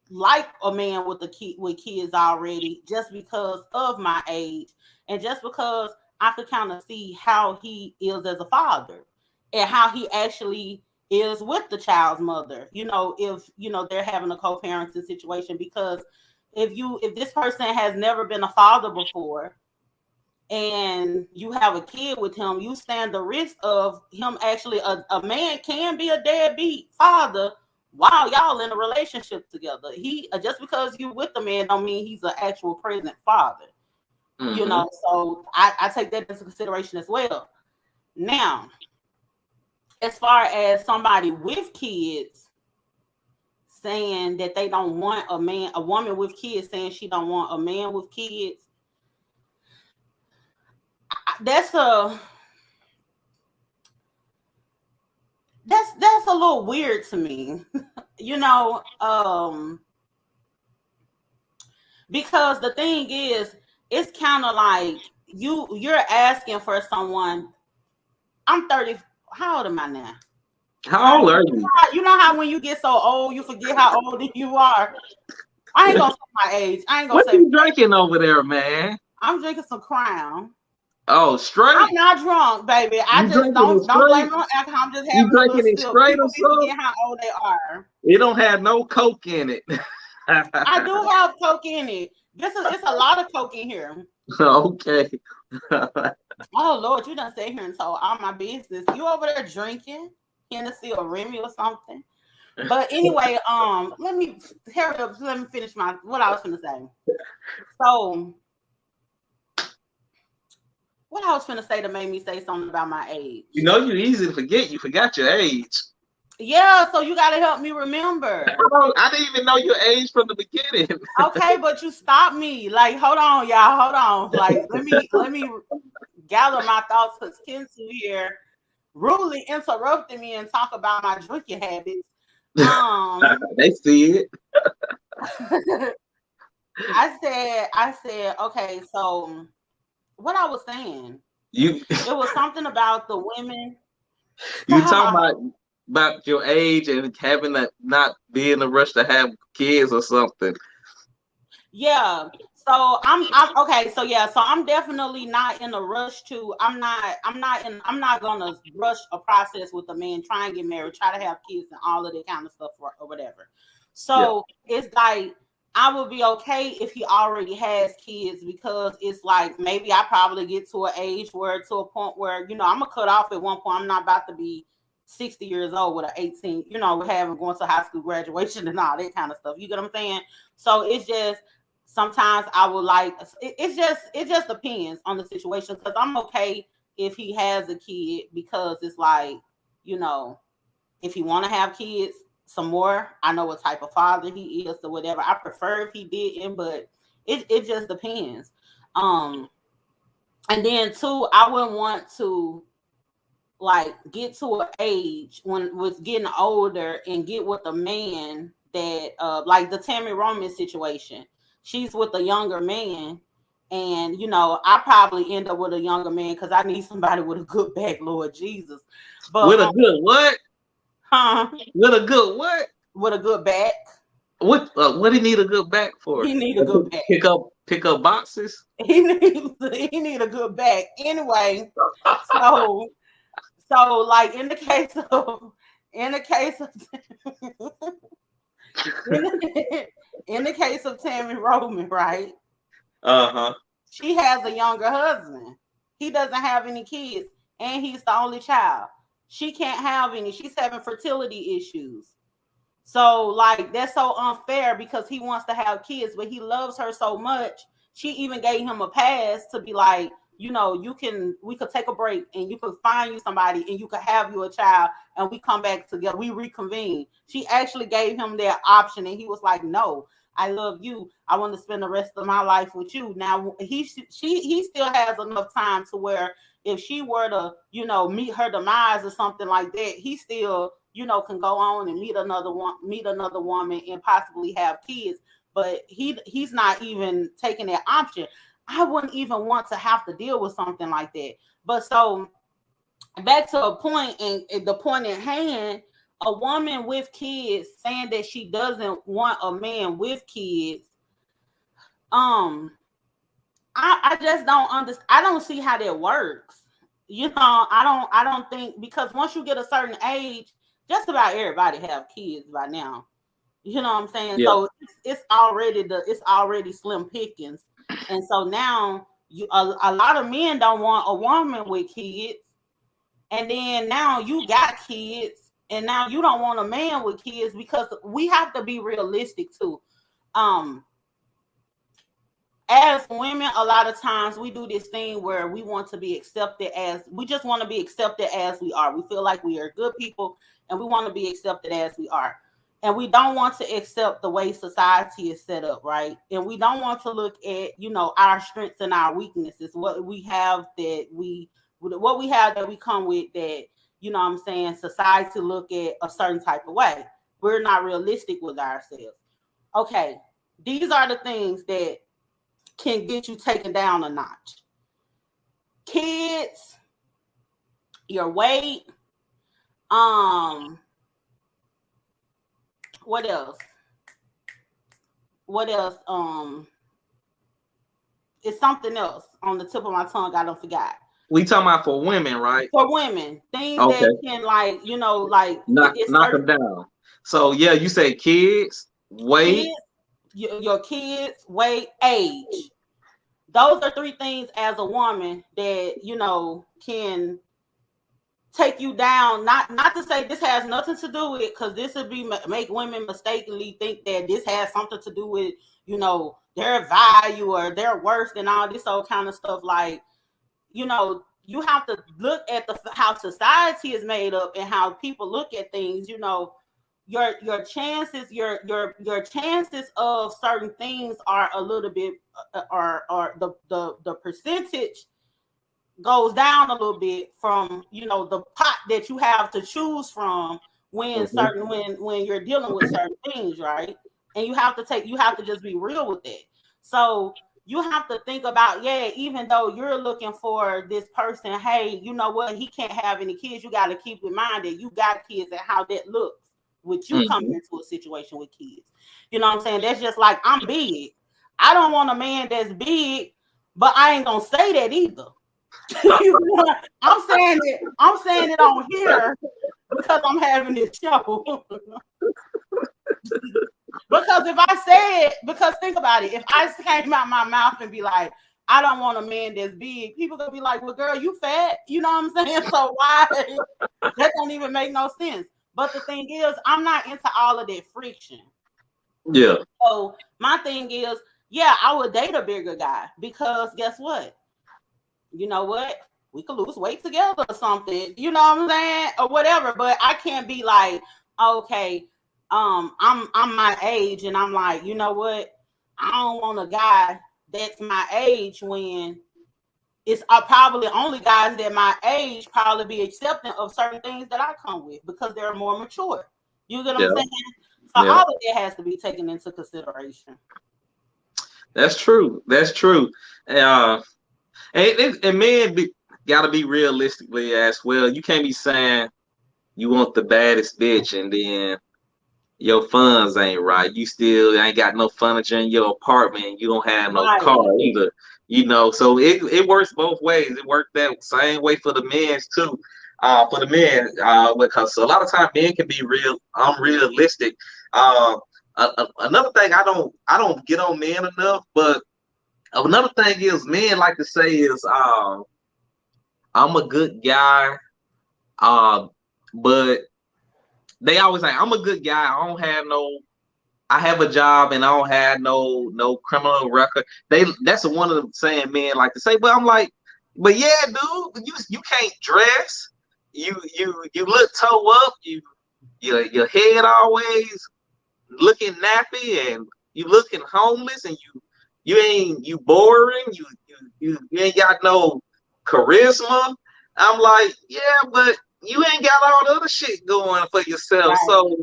like a man with with kids already, just because of my age, and just because I could kind of see how he is as a father, and how he actually is with the child's mother. If they're having a co-parenting situation, because if this person has never been a father before, and you have a kid with him, you stand the risk of him actually, a man can be a deadbeat father while y'all in a relationship together. He just because you with the man don't mean he's an actual present father. Mm-hmm. So I take that into consideration as well. Now, as far as somebody with kids saying that they don't want a woman with kids saying she don't want a man with kids, that's a that's a little weird to me. you know um because the thing is, it's kind of like you're asking for someone. I'm 30. How old am I now? How 30. old are you? You know how when you get so old you forget how old you are. I ain't gonna say my age. I ain't gonna What say my you age. drinking over there, man? I'm drinking some Crown. Oh, I'm straight. not drunk, baby. I You just drinking it don't blame straight? it on alcohol. I'm just You having a little drinking it sip. straight or People be something? forgetting how old they are. It don't have no coke in it. I do have coke in it. It's a lot of coke in here. Okay. Oh Lord, you done sat here and told all my business. You over there drinking Hennessy or Remy or something? But anyway, let me hurry up. Let me finish what I was gonna say. So, what I was gonna say that made me say something about my You age. know you're easy to forget. You forgot your age. Yeah, so you gotta help me remember. I didn't even know your age from the beginning. Okay, but you stopped me. Like, hold on, y'all, hold on. Like, let me gather my thoughts, because Kensu here rudely interrupted me and talk about my drinking habits. They see it. I said, okay, so what I was saying, You it was something about the women. you talking Stop. about your age and having to not be in a rush to have kids or something. Yeah. So I'm okay. So yeah. So I'm definitely not in a rush to. I'm not gonna rush a process with a man, try and get married, try to have kids, and all of that kind of stuff, or whatever. Yeah. So it's like I would be okay if he already has kids, because it's like maybe I probably get to an age where, to a point where, I'm gonna cut off at one point. I'm not about to be 60 years old with an 18, having going to high school graduation and all that kind of stuff. You get what I'm saying? So it's just, sometimes I would like it just depends on the situation, because I'm okay if he has a kid, because it's like, you know if he want to have kids some more, I know what type of father he is or whatever. I prefer if he didn't, but it just depends. um and then too, I wouldn't want to like get to an age when with getting older and get with a man that like the Tammy Roman situation. She's with a younger man, and I probably end up with a younger man because I need somebody with a good back, Lord Jesus. But With a good what? huh, With a good what? with a good back. What do you need a good back for? He need a good back. Pick up boxes. He need a good back. Anyway, so like in the case of In the, in the case of Tammy Roman, right? Uh-huh. She has a younger husband. He doesn't have any kids, and he's the only child. She can't have any. She's having fertility issues. So like that's so unfair because he wants to have kids, but he loves her so much. She even gave him a pass to be like, we could take a break and you could find you somebody and you could have you a child and we come back together, we reconvene. She actually gave him that option and he was like, no, I love you. I want to spend the rest of my life with you. Now he still has enough time to where if she were to, meet her demise or something like that, he still, can go on and meet another woman and possibly have kids. But he's not even taking that option. I wouldn't even want to have to deal with something like that. But so back to a point and the point at hand, a woman with kids saying that she doesn't want a man with kids, um, I just don't understand. I don't see how that works. I don't think because once you get a certain age, just about everybody have kids by now. You know what I'm saying? Yeah. So it's already slim pickings, and so now a lot of men don't want a woman with kids, and then now you got kids, and now you don't want a man with kids because we have to be realistic too. Um, as women, a lot of times we do this thing where we want to be accepted as we just want to be accepted as we are. We feel like we are good people and we want to be accepted as we are. And we don't want to accept the way society is set up, right? And we don't want to look at, our strengths and our weaknesses, what we have that we come with that, what I'm saying, society look at a certain type of way. We're not realistic with ourselves. Okay, these are the things that can get you taken down a notch. Kids, your weight, um, what else? What else? It's something else on the tip of my tongue. I don't forgot. We talking about for women, right? For women, things Okay. that can it's Knock them down. So yeah, you say kids, weight. kids, your kids, weight, age. Those are three things as a woman that can take you down. Not to say this has nothing to do with, because this would be make women mistakenly think that this has something to do with their value or their worth and all this old kind of stuff. Like you have to look at how society is made up and how people look at things. Your chances your chances of certain things are a little bit or the percentage goes down a little bit from the pot that you have to choose from when when you're dealing with certain things, right? And you have to just be real with it. So you have to think about, even though you're looking for this person, hey, you know what, he can't have any kids. You got to keep in mind that you got kids and how that looks with you coming into a situation with kids. You know what I'm saying? That's just like, I'm big. I don't want a man that's big, but I ain't gonna say that either. I'm saying it on here because I'm having this show. Because think about it, if I came out my mouth and be like, I don't want a man that's big, people gonna be like, well, girl, you fat. You know what I'm saying? So why? That don't even make no sense. But the thing is, I'm not into all of that friction. Yeah. So my thing is, I would date a bigger guy because guess what? You know what? We could lose weight together or something. You know what I'm saying? Or whatever. But I can't be like, okay, I'm my age and I'm like, you know what? I don't want a guy that's my age when it's probably only guys that my age probably be accepting of certain things that I come with because they're more mature. You get what I'm saying? So all of that has to be taken into consideration. That's true. That's true. And men got to be realistically as well. You can't be saying you want the baddest bitch and then your funds ain't right. You still ain't got no furniture in your apartment. You don't have no car either. So it works both ways. It worked that same way for the men too. For the men, because a lot of times men can be unrealistic. Another thing I don't get on men enough, but another thing is men like to say is I'm a good guy, uh, but they always say I'm a good guy. I have a job and I don't have no criminal record. That's one of the saying men like to say. But I'm like, but yeah, dude, you can't dress. You look toe up. Your head always looking nappy, and you looking homeless, and you boring. You ain't got no charisma. I'm like, yeah, but you ain't got all the other shit going for yourself. Right.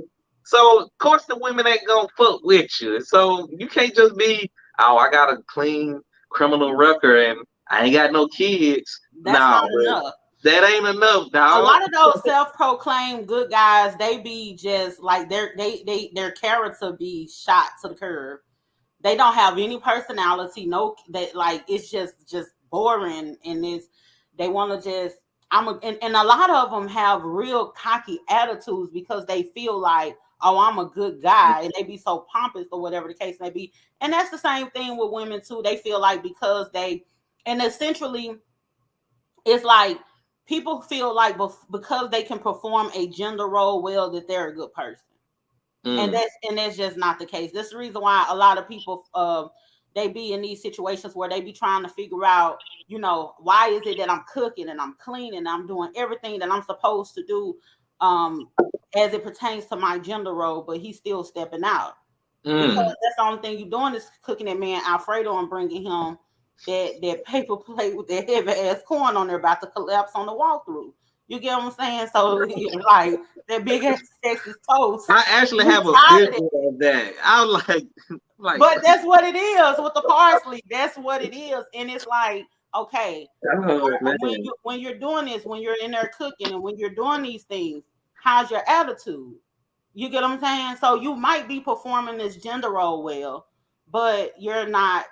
So of course the women ain't gonna fuck with you. So you can't just be, oh, I got a clean criminal record and I ain't got no kids. That's Nah, not but enough. that ain't enough, A dog. lot of those self-proclaimed good guys, they be just like their character be shot to the curb. They don't have any personality. No, that like it's just boring, and it's they want to just and a lot of them have real cocky attitudes because they feel like, oh, I'm a good guy, and they be so pompous or whatever the case may be. And that's the same thing with women too. They feel like because they and essentially it's like people feel like because they can perform a gender role well that they're a good person, and Mm, that's just not the case. That's the reason why a lot of people they be in these situations where they be trying to figure out, why is it that I'm cooking and I'm cleaning and I'm doing everything that I'm supposed to do, um as it pertains to my gender role, but he's still stepping out because mm. that's the only thing you're doing is cooking that man Alfredo and bringing him that paper plate with that heavy ass corn on there about to collapse on the walkthrough. You get what I'm saying? So like that big ass Texas toast. I actually You have a tired of it. visual of that. I'm like, But that's what it is with the parsley. That's what it is. And it's like, okay, oh man. when you're doing this, when you're in there cooking and when you're doing these things, how's your attitude? You get what I'm saying? So you might be performing this gender role well, but you're not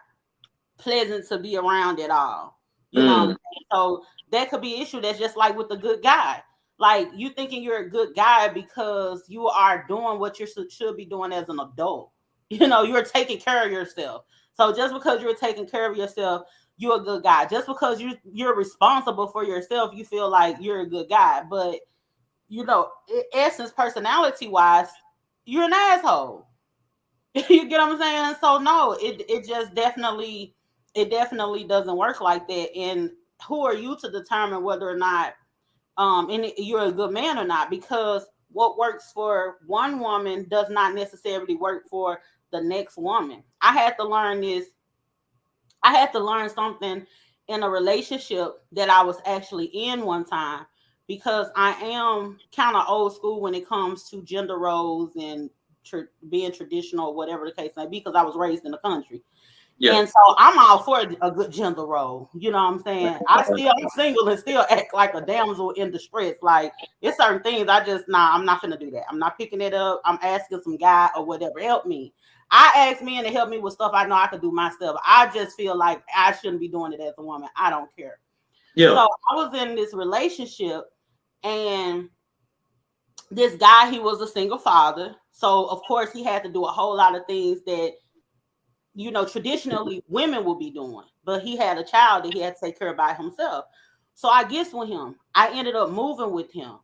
pleasant to be around at all. You know what I'm Mm. saying? So that could be an issue. That's just like with the good guy. Like you thinking you're a good guy because you are doing what you should be doing as an adult. You're taking care of yourself. So just because you're taking care of yourself, you're a good guy. Just because you're responsible for yourself, you feel like you're a good guy. But essence, personality wise, you're an asshole. You get what I'm saying? So no, it definitely doesn't work like that. And who are you to determine whether or not you're a good man or not? Because what works for one woman does not necessarily work for the next woman. I had to learn something in a relationship that I was actually in one time because I am kind of old school when it comes to gender roles and being traditional, whatever the case may be, because I was raised in the country. Yeah. And so I'm all for a good gender role. You know what I'm saying? I'm single and still act like a damsel in distress. Like it's certain things I'm not gonna do that. I'm not picking it up. I'm asking some guy or whatever help me. I ask men to help me with stuff I know I can do myself. I just feel like I shouldn't be doing it as a woman. I don't care. Yeah. So I was in this relationship and this guy, he was a single father. So of course he had to do a whole lot of things that traditionally women will be doing. But he had a child that he had to take care of by himself. So I guess with him, I ended up moving with him.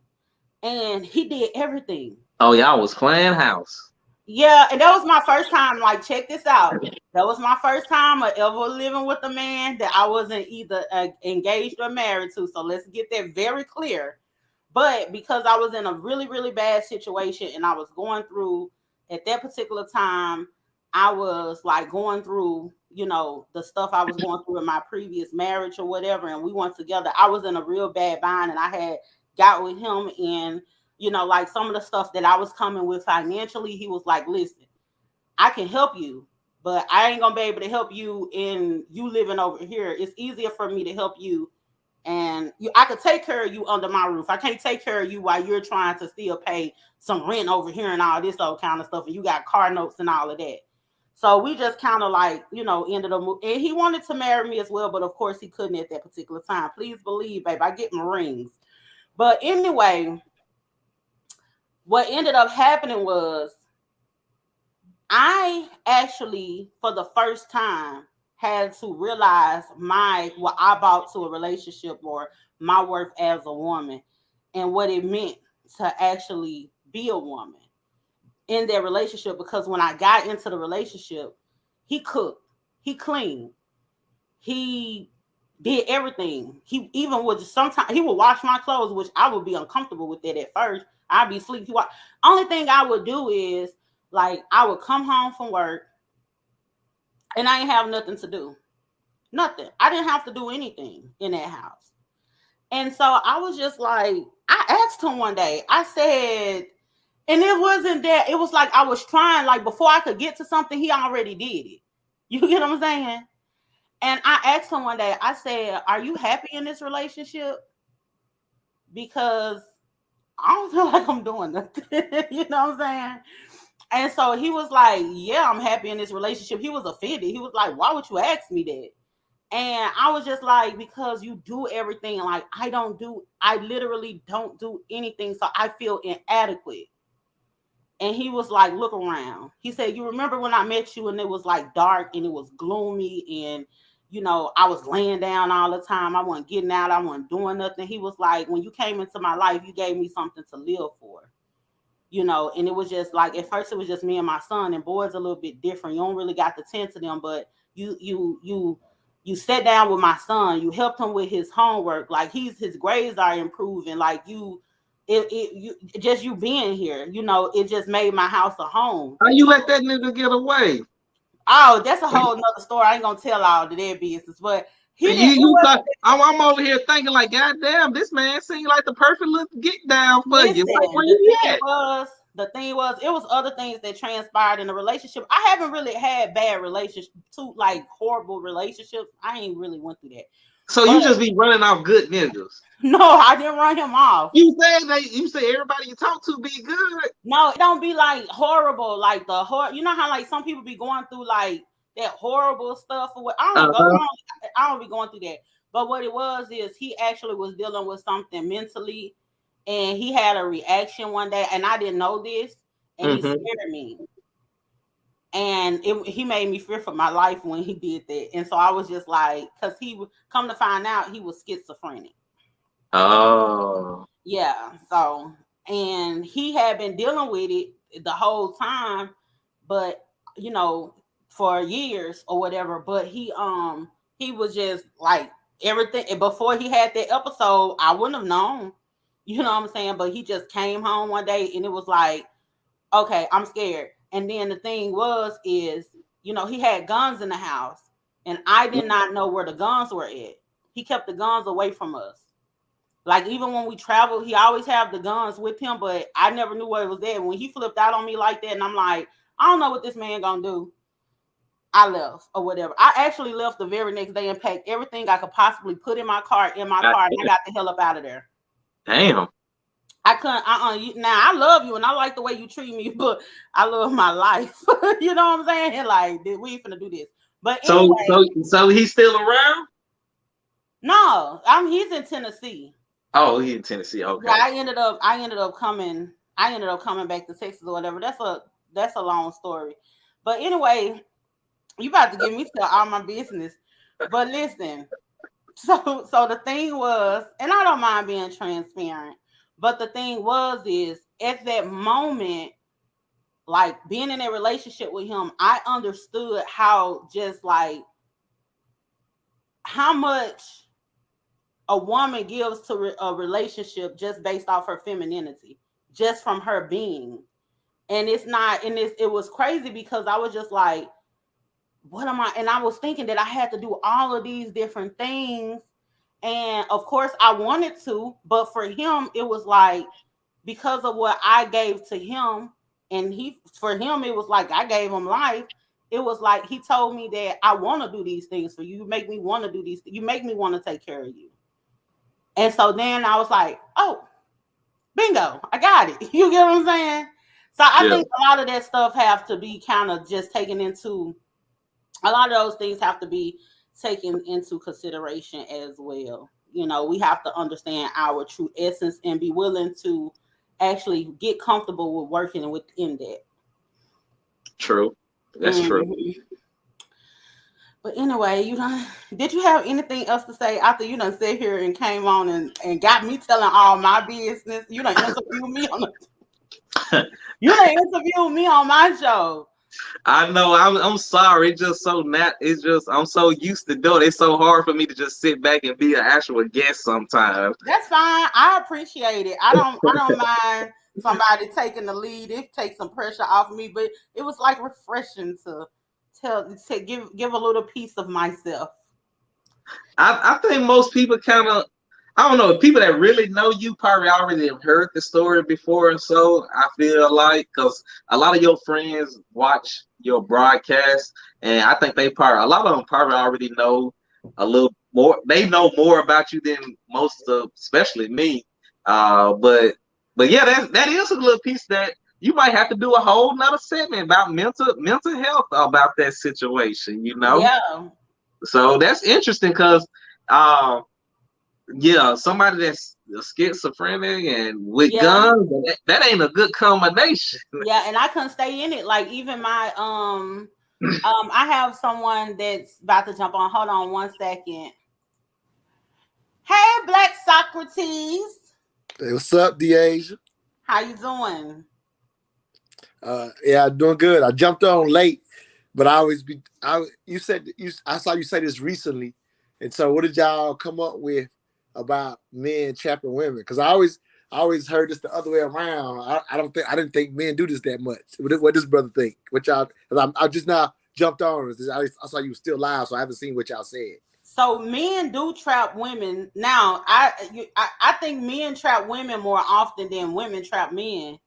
And he did everything. Oh, y'all was playing house. Yeah, and that was my first time. Like, check this out. That was my first time of ever living with a man that I wasn't either engaged or married to. So let's get that very clear. But because I was in a really, really bad situation and I was going through at that particular time, I was like going through, the stuff I was going through in my previous marriage or whatever, and we went together. I was in a real bad bind and I had got with him in, like some of the stuff that I was coming with financially. He was like, listen, I can help you, but I ain't gonna be able to help you in you living over here. It's easier for me to help you and I could take care of you under my roof. I can't take care of you while you're trying to still pay some rent over here and all this old kind of stuff, and you got car notes and all of that. So we just kind of like, ended up, and he wanted to marry me as well, but of course he couldn't at that particular time. Please believe, babe, I get my rings. But anyway, what ended up happening was I actually, for the first time, had to realize what I brought to a relationship or my worth as a woman and what it meant to actually be a woman in their relationship. Because when I got into the relationship, he cooked, he cleaned, he did everything. He even would sometimes he would wash my clothes, which I would be uncomfortable with it at first. I'd be asleep. Only thing I would do is like I would come home from work and I ain't have nothing to do. Nothing. I didn't have to do anything in that house. And so I was just like, I asked him one day, I said, and it wasn't that, it was like I was trying, like before I could get to something, he already did it. You get what I'm saying? And I asked him one day, I said, are you happy in this relationship? Because I don't feel like I'm doing nothing. You know what I'm saying? And so he was like, yeah, I'm happy in this relationship. He was offended. He was like, why would you ask me that? And I was just like, because you do everything. Like, I literally don't do anything. So I feel inadequate. And he was like, look around. He said, you remember when I met you and it was like dark and it was gloomy and, I was laying down all the time. I wasn't getting out. I wasn't doing nothing. He was like, when you came into my life, you gave me something to live for. And it was just like, at first it was just me and my son, and boys a little bit different. You don't really got to tend to them, but you sat down with my son, you helped him with his homework, like his grades are improving, like you being here, it just made my house a home. How you let that nigga get away? Oh, that's a whole nother story. I ain't gonna tell all of their business, but he You didn't. It you thought wasn't. I'm over here thinking like, God damn, this man seemed like the perfect little get down for you. Like, Listen, where you at? the thing was, it was other things that transpired in the relationship. I haven't really had bad relationships, too, like horrible relationships. I ain't really went through that. So you But just be running off good niggas. no, I didn't run him off. You say everybody you talk to be good. No, it don't be like horrible, like the horror. You know how like some people be going through like that horrible stuff or what? Uh-huh. I don't be going through that. But what it was is he actually was dealing with something mentally, and he had a reaction one day, and I didn't know this, and he Mm-hmm. scared me, and he made me fear for my life when he did that, and so I was just like, because he would come to find out he was schizophrenic. Oh. Yeah. So, and he had been dealing with it the whole time, but you know, for years or whatever. But he was just like everything. And before he had that episode, I wouldn't have known. You know what I'm saying? But he just came home one day and it was like, okay, I'm scared. And then the thing is, he had guns in the house, and I did not know where the guns were at. He kept the guns away from us. Like even when we traveled, he always have the guns with him, but I never knew where it was there. When he flipped out on me like that, and I'm like, I don't know what this man gonna do. I left or whatever. I actually left the very next day and packed everything I could possibly put in my car, and I got the hell up out of there. Damn. I couldn't. Now I love you and I like the way you treat me, but I love my life. You know what I'm saying? Like we ain't finna do this. But So anyway, so he's still around? no, he's in Tennessee. Oh, he's in Tennessee. Yeah, Okay. I ended up coming back to Texas or whatever. That's a long story. But anyway, you about to get me to all my business. But listen, so the thing was, and I don't mind being transparent, but the thing is at that moment, like being in a relationship with him, I understood how just like how much a woman gives to a relationship just based off her femininity, just from her being. And it's not, and it was crazy because I was just like, what am I? And I was thinking that I had to do all of these different things. And of course, I wanted to, but for him, it was like because of what I gave to him, and for him, it was like I gave him life. It was like he told me that I want to do these things for you. You make me want to do these. You make me want to take care of you. And so then I was like, oh, bingo, I got it. You get what I'm saying? So I Yeah. think a lot of that stuff have to be kind of just taken into, a lot of those things have to be taken into consideration as well. We have to understand our true essence and be willing to actually get comfortable with working within that. True. That's true. But anyway, did you have anything else to say after you done sit here and came on and got me telling all my business? You done interviewed me on you done interviewed me on my show. I know. I'm sorry. It's just so It's just I'm so used to doing it. It's so hard for me to just sit back and be an actual guest sometimes. That's fine. I appreciate it. I don't mind somebody taking the lead. It takes some pressure off me, but it was like refreshing to give a little piece of myself. I think most people kind of, I don't know, people that really know you probably already have heard the story before. And so I feel like, because a lot of your friends watch your broadcast, and I think a lot of them probably already know a little more. They know more about you than most of, especially me. But yeah, that is a little piece that you might have to do a whole nother segment about mental health about that situation, Yeah. So that's interesting because, yeah, somebody that's schizophrenic and with Yeah. guns, that ain't a good combination. Yeah, and I couldn't stay in it. Like even my I have someone that's about to jump on. Hold on 1 second. Hey, Black Socrates. Hey, what's up, Deja? How you doing? Yeah, doing good. I jumped on late, but I saw you say this recently, and so what did y'all come up with about men trapping women? Because I always heard this the other way around. I didn't think men do this that much. What does brother think? What y'all? I just now jumped on. I saw you were still live, so I haven't seen what y'all said. So men do trap women. Now, I think men trap women more often than women trap men.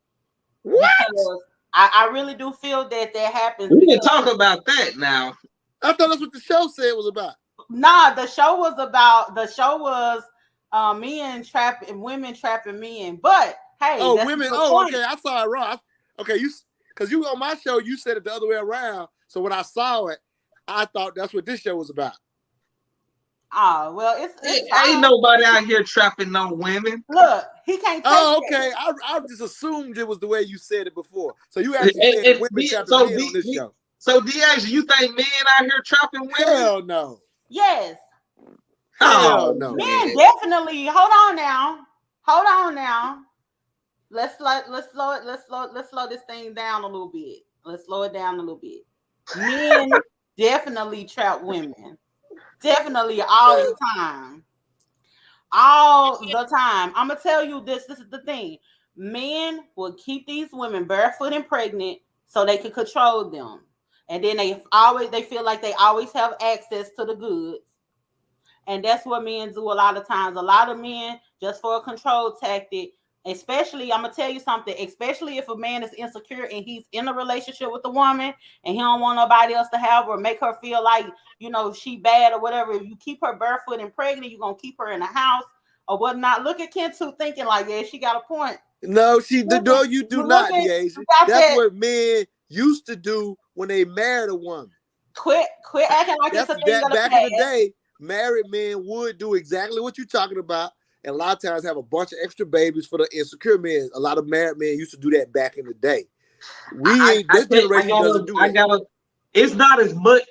What? Because I really do feel that happens. We can talk about that now. I thought that's what the show said was about. Nah, the show was men trapping women trapping men. But hey, Oh, that's women. the Oh, point. okay. I saw it wrong. Okay, because you on my show, you said it the other way around. So when I saw it, I thought that's what this show was about. Oh, well, it's Ain't nobody out here trapping no women. Look, he can't take okay. I just assumed it was the way you said it before. So you actually said women trapping men on this show. So, Deja, you think men out here trapping women? Hell no. Yes. Hell no. Men definitely. Hold on now. Let's slow this thing down a little bit. Let's slow it down a little bit. Men definitely trap women. Definitely all the time. All the time. I'm gonna tell you this. This is the thing. Men will keep these women barefoot and pregnant so they can control them. And then they feel like they always have access to the goods. And that's what men do a lot of times. A lot of men, just for a control tactic, especially, I'm going to tell you something, especially if a man is insecure and he's in a relationship with a woman and he don't want nobody else to have or make her feel like, she bad or whatever. If you keep her barefoot and pregnant, you're going to keep her in the house or whatnot. Look at Kentu thinking like, yeah, she got a point. No, you do not, Deja. That's what men used to do when they married a woman. Quit acting like it's a thing of the back past. in the day, married men would do exactly what you're talking about, and a lot of times have a bunch of extra babies for the insecure men. A lot of married men used to do that back in the day. This generation doesn't do that. It's not as much.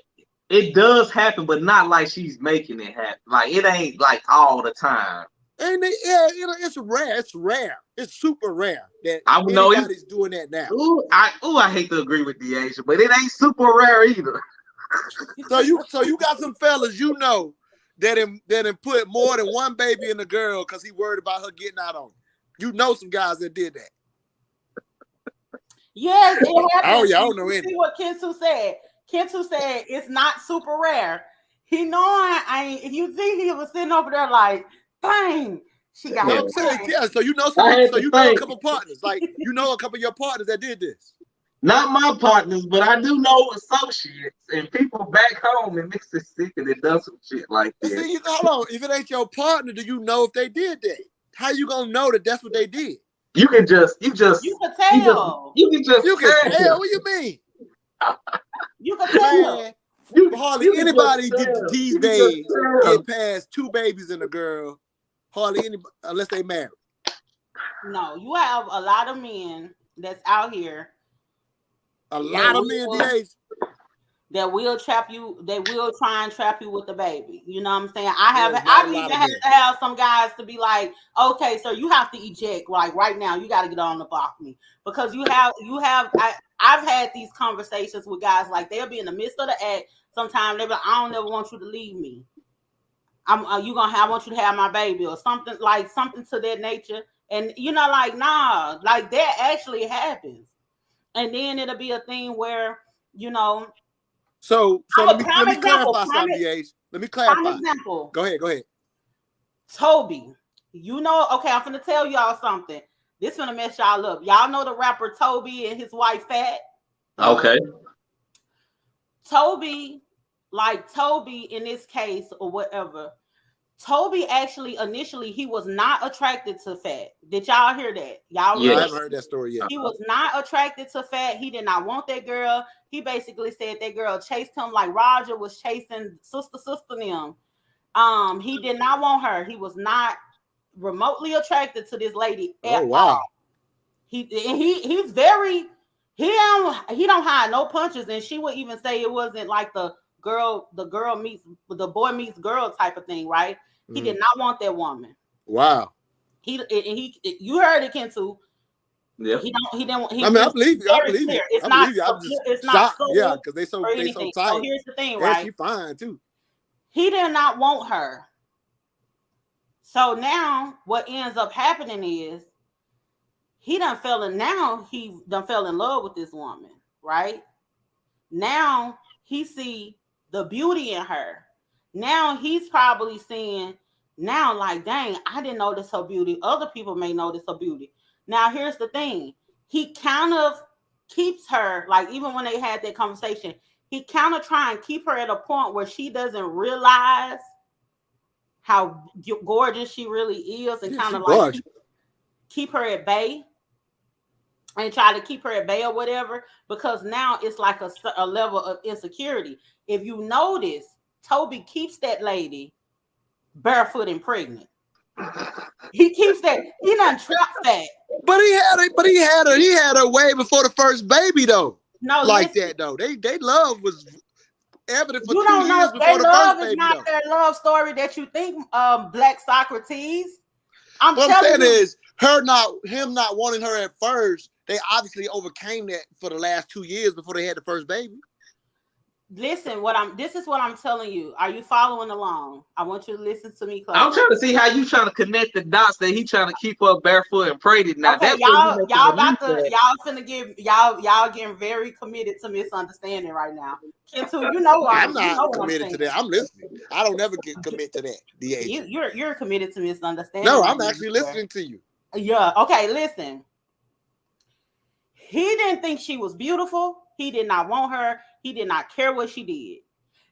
It does happen, but not like she's making it happen. Like it ain't like all the time. And it's rare. It's rare. It's super rare that anybody's doing that now. I hate to agree with Deja, but it ain't super rare either. So you got some fellas that put more than one baby in the girl because he worried about her getting out on him. You know some guys that did that. Yes, it happens. Oh yeah, I don't know any. See what Kentu said. Kentu said it's not super rare. He knowing you think he was sitting over there like, dang, she got I'm saying, yeah. So you know a couple partners. Like you know a couple of your partners that did this. Not my partners, but I do know associates and people back home in Mississippi that does some shit like that. See, hold on. If it ain't your partner, do you know if they did that? How you gonna know that that's what they did? You can tell. You can tell. What do you mean? You can tell. Man, hardly anybody these days get past 2 babies in a girl. Hardly anybody, unless they married. No, you have a lot of men that's out here. A lot of men these days. that will trap you. They will try and trap you with the baby. You know what I'm saying? I've even had to have some guys to be like, okay, so you have to eject like right now. You got to get on the block me because I've had these conversations with guys like they'll be in the midst of the act. Sometimes they'll be like, I don't ever want you to leave me. I want you to have my baby or something to that nature. And like, nah, like that actually happens. And then it'll be a thing where, So let me clarify something, DH. Let me clarify. Prime example. Go ahead. Toby, okay, I'm finna tell y'all something. This finna mess y'all up. Y'all know the rapper Toby and his wife Fat? Okay. Toby in this case or whatever, Toby actually initially he was not attracted to Fat. Did y'all hear that? Y'all I haven't heard that story yet. He was not attracted to Fat. He did not want that girl. He basically said that girl chased him like Roger was chasing sister them. He did not want her. He was not remotely attracted to this lady at all. He's very he don't hide no punches, and she would even say it wasn't like the boy meets girl type of thing, right? He did not want that woman. Wow. You heard it, Kentu. Yeah. I believe you. It's not shocked. Yeah, because they so tight. So here's the thing, right? She fine too. He did not want her. So now what ends up happening is he done fell in love with this woman, right? Now he see the beauty in her. Now he's probably saying, now like, dang, I didn't notice her beauty. Other people may notice her beauty. Now here's the thing. He kind of keeps her, like even when they had that conversation, he kind of try and keep her at a point where she doesn't realize how gorgeous she really is and kind of like keep her at bay and try to keep her at bay or whatever, because now it's like a level of insecurity. If you notice, Toby keeps that lady barefoot and pregnant. He keeps that. He done trapped that. But he had her way before the first baby though. No, like that though. They love was evident for 2 years before the first baby. Love is not their love story that you think, Black Socrates. What I'm saying is him not wanting her at first. They obviously overcame that for the last 2 years before they had the first baby. Listen, this is what I'm telling you. Are you following along? I want you to listen to me closely. I'm trying to see how you trying to connect the dots that he trying to keep her barefoot and pregnant. Now okay, y'all getting very committed to misunderstanding right now. Kentu, I'm not committed to that. I'm listening. I don't ever commit to that. You're committed to misunderstanding. No, I'm actually listening to you. Yeah. Okay. Listen. He didn't think she was beautiful. He did not want her. He did not care what she did.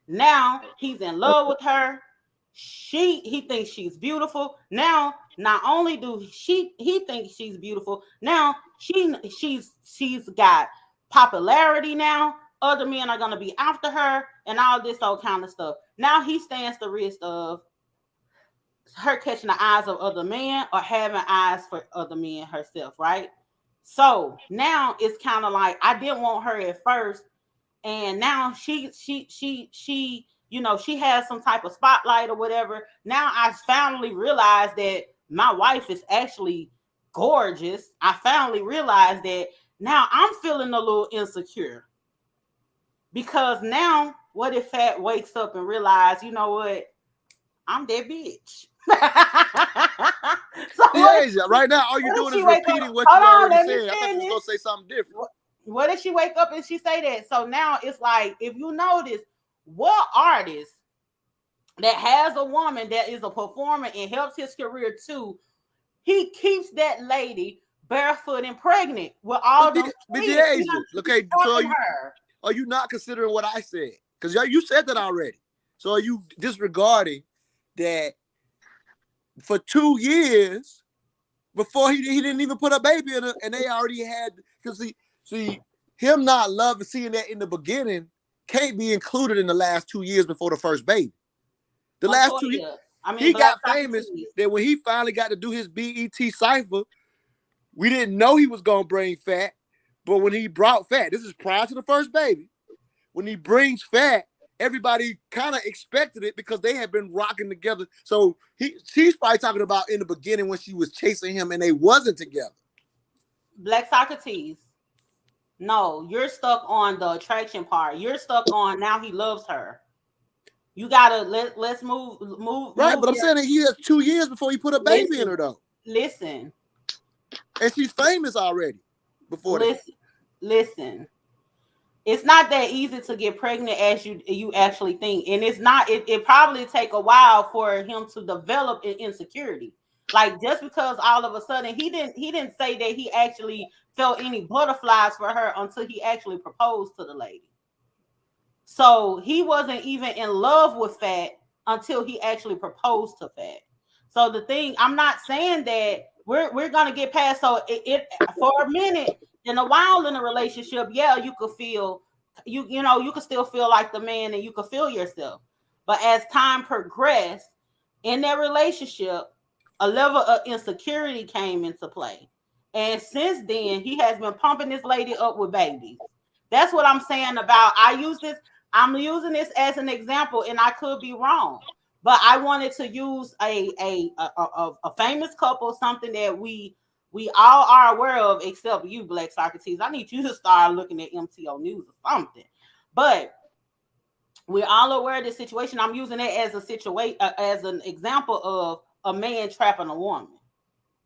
Now he's in love with her. He thinks she's beautiful. Now, not only he thinks she's beautiful. Now she's got popularity now. Other men are gonna be after her and all this old kind of stuff. Now he stands the risk of her catching the eyes of other men or having eyes for other men herself, right? So now it's kind of like I didn't want her at first, and now she has some type of spotlight or whatever. Now I finally realized that my wife is actually gorgeous. I finally realized that now I'm feeling a little insecure because now what if Fat wakes up and realizes, you know what, I'm that bitch. So right now, all you're doing is repeating what you already said. I thought you were going to say something different. What if she wake up and she say that? So now it's like, if you notice, what artist that has a woman that is a performer and helps his career too, he keeps that lady barefoot and pregnant with all the okay, so are you not considering what I said? Because you said that already. So are you disregarding that for 2 years before he didn't even put a baby in her, and they already had, because see him not loving seeing that in the beginning can't be included in the last 2 years before the first baby. The last 2 years, he got famous that when he finally got to do his BET cypher, we didn't know he was gonna bring Fat, but when he brought Fat, this is prior to the first baby. when he brings Fat, everybody kind of expected it because they had been rocking together. So she's probably talking about in the beginning when she was chasing him and they wasn't together. Black Socrates. No, you're stuck on the attraction part. You're stuck on now he loves her. You gotta let's move. Right, but I'm saying that he has 2 years before he put a baby in her though. Listen. And she's famous already before listen. It's not that easy to get pregnant as you actually think. And it's not, it probably take a while for him to develop an insecurity. Like just because all of a sudden he didn't say that he actually felt any butterflies for her until he actually proposed to the lady. So he wasn't even in love with Fat until he actually proposed to Fat. So the thing, I'm not saying that we're gonna get past. So it for a minute, in a while in a relationship, yeah, you could feel you could still feel like the man and you could feel yourself. But as time progressed in that relationship, a level of insecurity came into play. And since then, he has been pumping this lady up with babies. That's what I'm saying about I'm using this as an example, and I could be wrong. But I wanted to use a famous couple, something that we all are aware of, except you, Black Socrates. I need you to start looking at MTO News or something. But we're all aware of this situation. I'm using it as as an example of a man trapping a woman.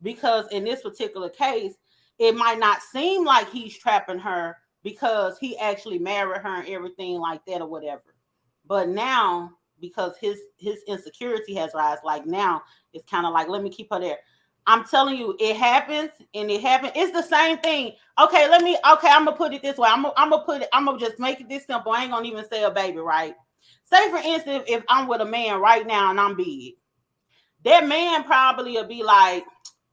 Because in this particular case, it might not seem like he's trapping her because he actually married her and everything like that or whatever. But now, because his insecurity has rise, like now it's kind of like, let me keep her there. I'm telling you, it happens and it happens. It's the same thing. Okay, I'm gonna put it this way. I'm gonna just make it this simple. I ain't gonna even say a baby, right? Say for instance, if I'm with a man right now and I'm big, that man probably will be like,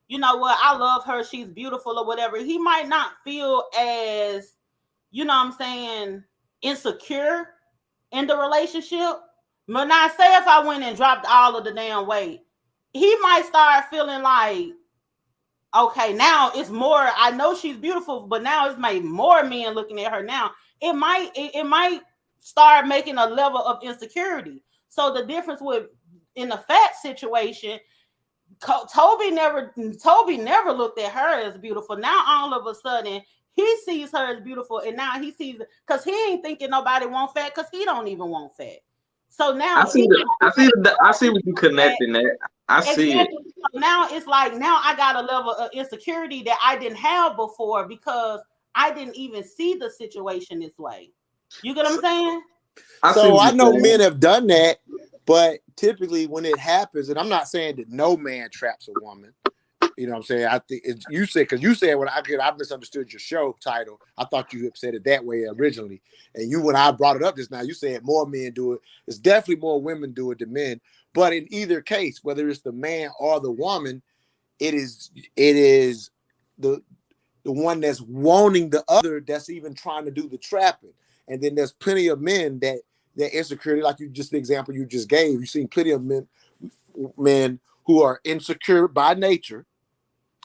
you know what, I love her, she's beautiful or whatever. He might not feel as, you know what I'm saying, insecure in the relationship. But now say if I went and dropped all of the damn weight, he might start feeling like, okay, now it's more, I know she's beautiful, but now it's made more men looking at her now. It might start making a level of insecurity. So the difference with in the Fat situation, Toby never looked at her as beautiful. Now all of a sudden he sees her as beautiful, and now he sees, because he ain't thinking nobody want Fat, because he don't even want Fat. So now I see what you connecting that. I see it. So now it's like, now I got a level of insecurity that I didn't have before because I didn't even see the situation this way. You get what I'm saying? I know men have done that, but typically when it happens, and I'm not saying that no man traps a woman. You know what I'm saying? I think you said when I misunderstood your show title. I thought you had said it that way originally. And when I brought it up just now, you said more men do it. It's definitely more women do it than men. But in either case, whether it's the man or the woman, it is the one that's wanting the other that's even trying to do the trapping. And then there's plenty of men that insecurity, like the example you just gave. You've seen plenty of men who are insecure by nature.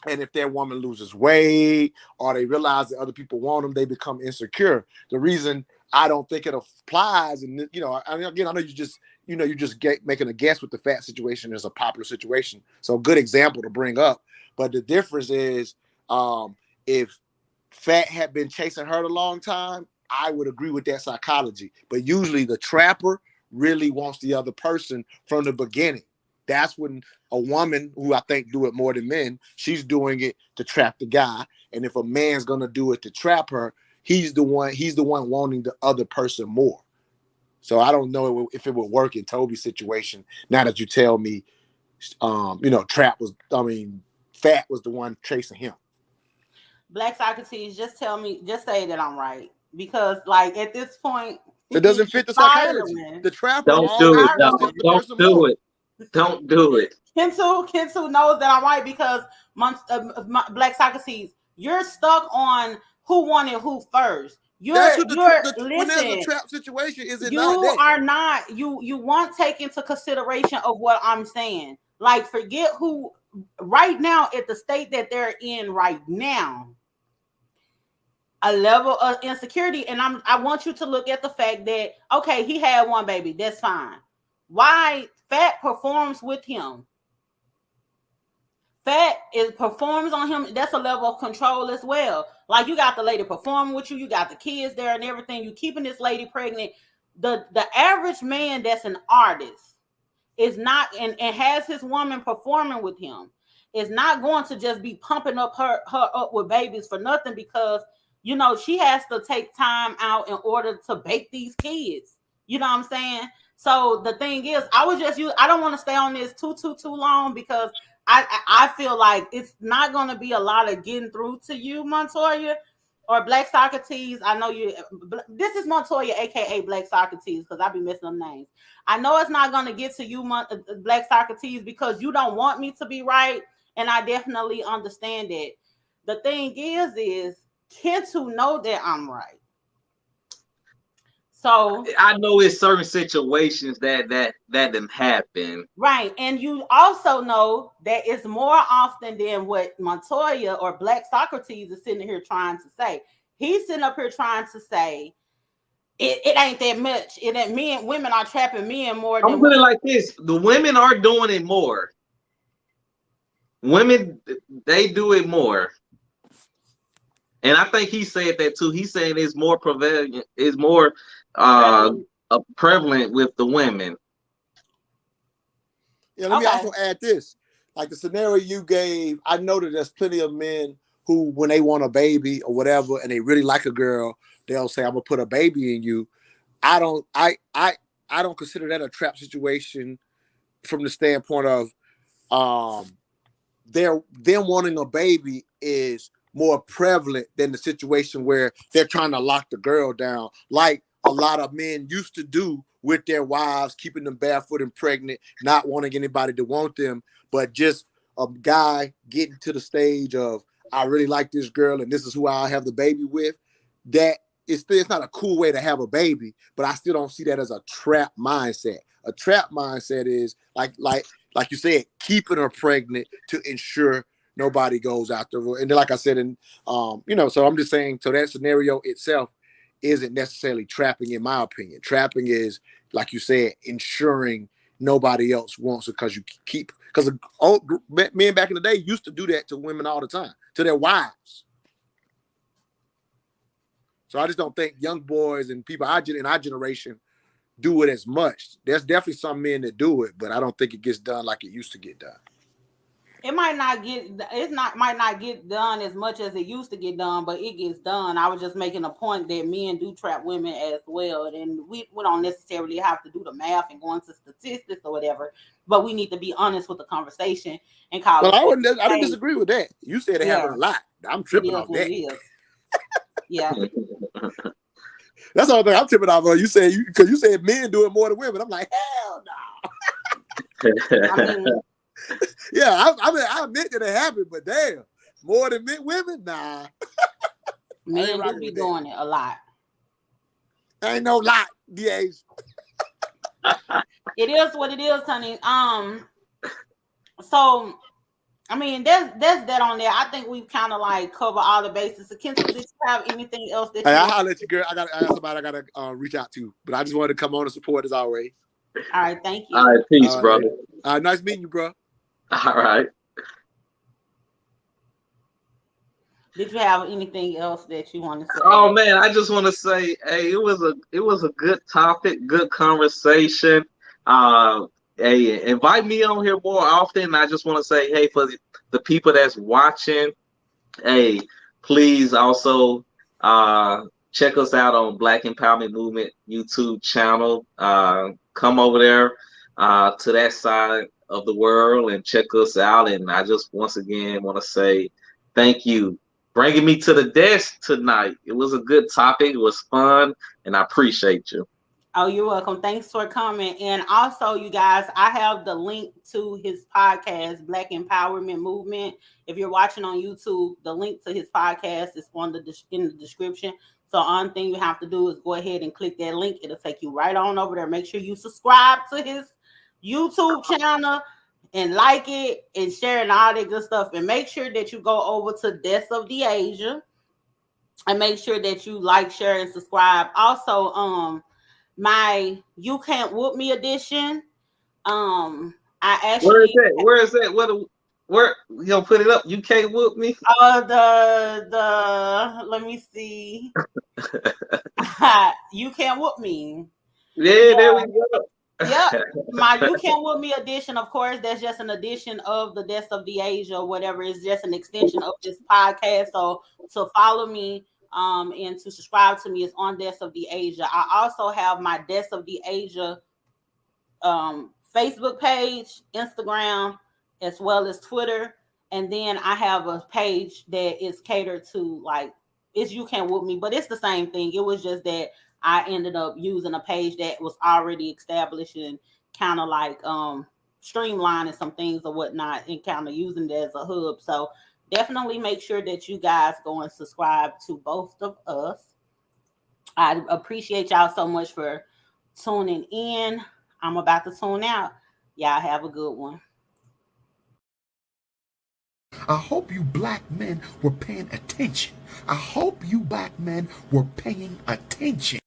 And if their woman loses weight or they realize that other people want them, they become insecure. The reason I don't think it applies, and I know you're just making a guess with the Fat situation is a popular situation. So a good example to bring up. But the difference is, if Fat had been chasing her a long time, I would agree with that psychology. But usually the trapper really wants the other person from the beginning. That's when a woman, who I think do it more than men, she's doing it to trap the guy. And if a man's gonna do it to trap her, he's the one wanting the other person more. So I don't know if it would work in Toby's situation. Now that you tell me, Fat was the one chasing him. Black Socrates, just say that I'm right. Because like at this point, it doesn't fit the psychology. The trapper don't do it. Don't do it. Don't do it. Kensu knows that I'm right, because Black Socrates, you're stuck on who wanted who first. When there's a trap situation, is it you not that? are not you won't take into consideration of what I'm saying. Like, forget who right now at the state that they're in right now. a level of insecurity. And I want you to look at the fact that, okay, he had one baby, that's fine. Why Fat performs with him? Fat performs on him. That's a level of control as well. Like, you got the lady performing with you, you got the kids there and everything. You keeping this lady pregnant. The average man that's an artist is not and has his woman performing with him is not going to just be pumping up her up with babies for nothing, because she has to take time out in order to bake these kids. You know what I'm saying? So the thing is, I don't want to stay on this too long, because I feel like it's not going to be a lot of getting through to you, Montoya or Black Socrates. I know you. This is Montoya, aka Black Socrates, because I be missing them names. I know it's not going to get to you, Black Socrates, because you don't want me to be right, and I definitely understand it. The thing is Kentu know that I'm right. So I know it's certain situations that didn't happen. Right. And you also know that it's more often than what Montoya or Black Socrates is sitting here trying to say. He's sitting up here trying to say it ain't that much. It ain't women are trapping men more than I'm putting it like this. The women are doing it more. Women, they do it more. And I think he said that too. He's saying it's more prevalent, it's more prevalent with the women. Yeah, let me also add this. Like the scenario you gave, I know that there's plenty of men who, when they want a baby or whatever, and they really like a girl, they'll say, "I'm gonna put a baby in you." I don't consider that a trap situation from the standpoint of them wanting a baby is more prevalent than the situation where they're trying to lock the girl down, like a lot of men used to do with their wives, keeping them barefoot and pregnant, not wanting anybody to want them, but just a guy getting to the stage of, I really like this girl and this is who I have the baby with. That it's not a cool way to have a baby, but I still don't see that as a trap mindset. A trap mindset is like you said, keeping her pregnant to ensure nobody goes after her. And then, like I said, so I'm just saying, so that scenario itself isn't necessarily trapping, in my opinion. Trapping is, like you said, ensuring nobody else wants it because men back in the day used to do that to women all the time, to their wives. So I just don't think young boys and people in our generation do it as much. There's definitely some men that do it, but I don't think it gets done like it used to get done. It might not get done as much as it used to get done, but it gets done. I was just making a point that men do trap women as well, and we don't necessarily have to do the math and go into statistics or whatever, but we need to be honest with the conversation and call. Well, I didn't disagree with that. You said it happened a lot. I'm tripping off that. Yeah. That's the only thing I'm tripping off of. You said men do it more than women. I'm like, hell no. I mean, yeah, I admit that it happened, but damn, more than women, nah. Men do be doing it a lot. Ain't no lot, DAs. It is what it is, honey. So I mean, there's that on there. I think we've kind of like covered all the bases. So, Kenton, did you have anything else that I'll let you, girl. I got somebody I gotta reach out to, but I just wanted to come on and support as always. All right, thank you. All right, peace, brother. Nice meeting you, bro. All right. Did you have anything else that you want to say? Oh man, I just want to say, hey, it was a good topic, good conversation. Hey, invite me on here more often. I just want to say, hey, for the people that's watching, hey, please also check us out on Black Empowerment Movement YouTube channel. Come over there to that side of the world and check us out. And I just once again want to say thank you bringing me to the desk tonight. It was a good topic. It was fun, and I appreciate you. Oh, you're welcome. Thanks for coming. And also, you guys, I have the link to his podcast, Black Empowerment Movement. If you're watching on YouTube, the link to his podcast is in the description. So the only thing you have to do is go ahead and click that link. It'll take you right on over there. Make sure you subscribe to his YouTube channel and like it and share and all that good stuff. And make sure that you go over to Death of the Asia and make sure that you like, share, and subscribe. Also, my You Can't Whoop Me edition. I Where is actually that? Where is that? Where you gonna put it up? You can't whoop me. the let me see. You Can't Whoop Me. Yeah, there we go. Yep. My You Can't Whoop Me edition, of course, that's just an edition of the Deaths of the Asia or whatever. It's just an extension of this podcast. So to follow me and to subscribe to me is on Deaths of the Asia. I also have my Deaths of the Asia Facebook page, Instagram, as well as Twitter. And then I have a page that is catered to like it's You Can't Whoop Me, but it's the same thing. It was just that I ended up using a page that was already established and kind of like streamlining some things or whatnot and kind of using it as a hub. So definitely make sure that you guys go and subscribe to both of us. I appreciate y'all so much for tuning in. I'm about to tune out. Y'all have a good one. I hope you black men were paying attention. I hope you black men were paying attention.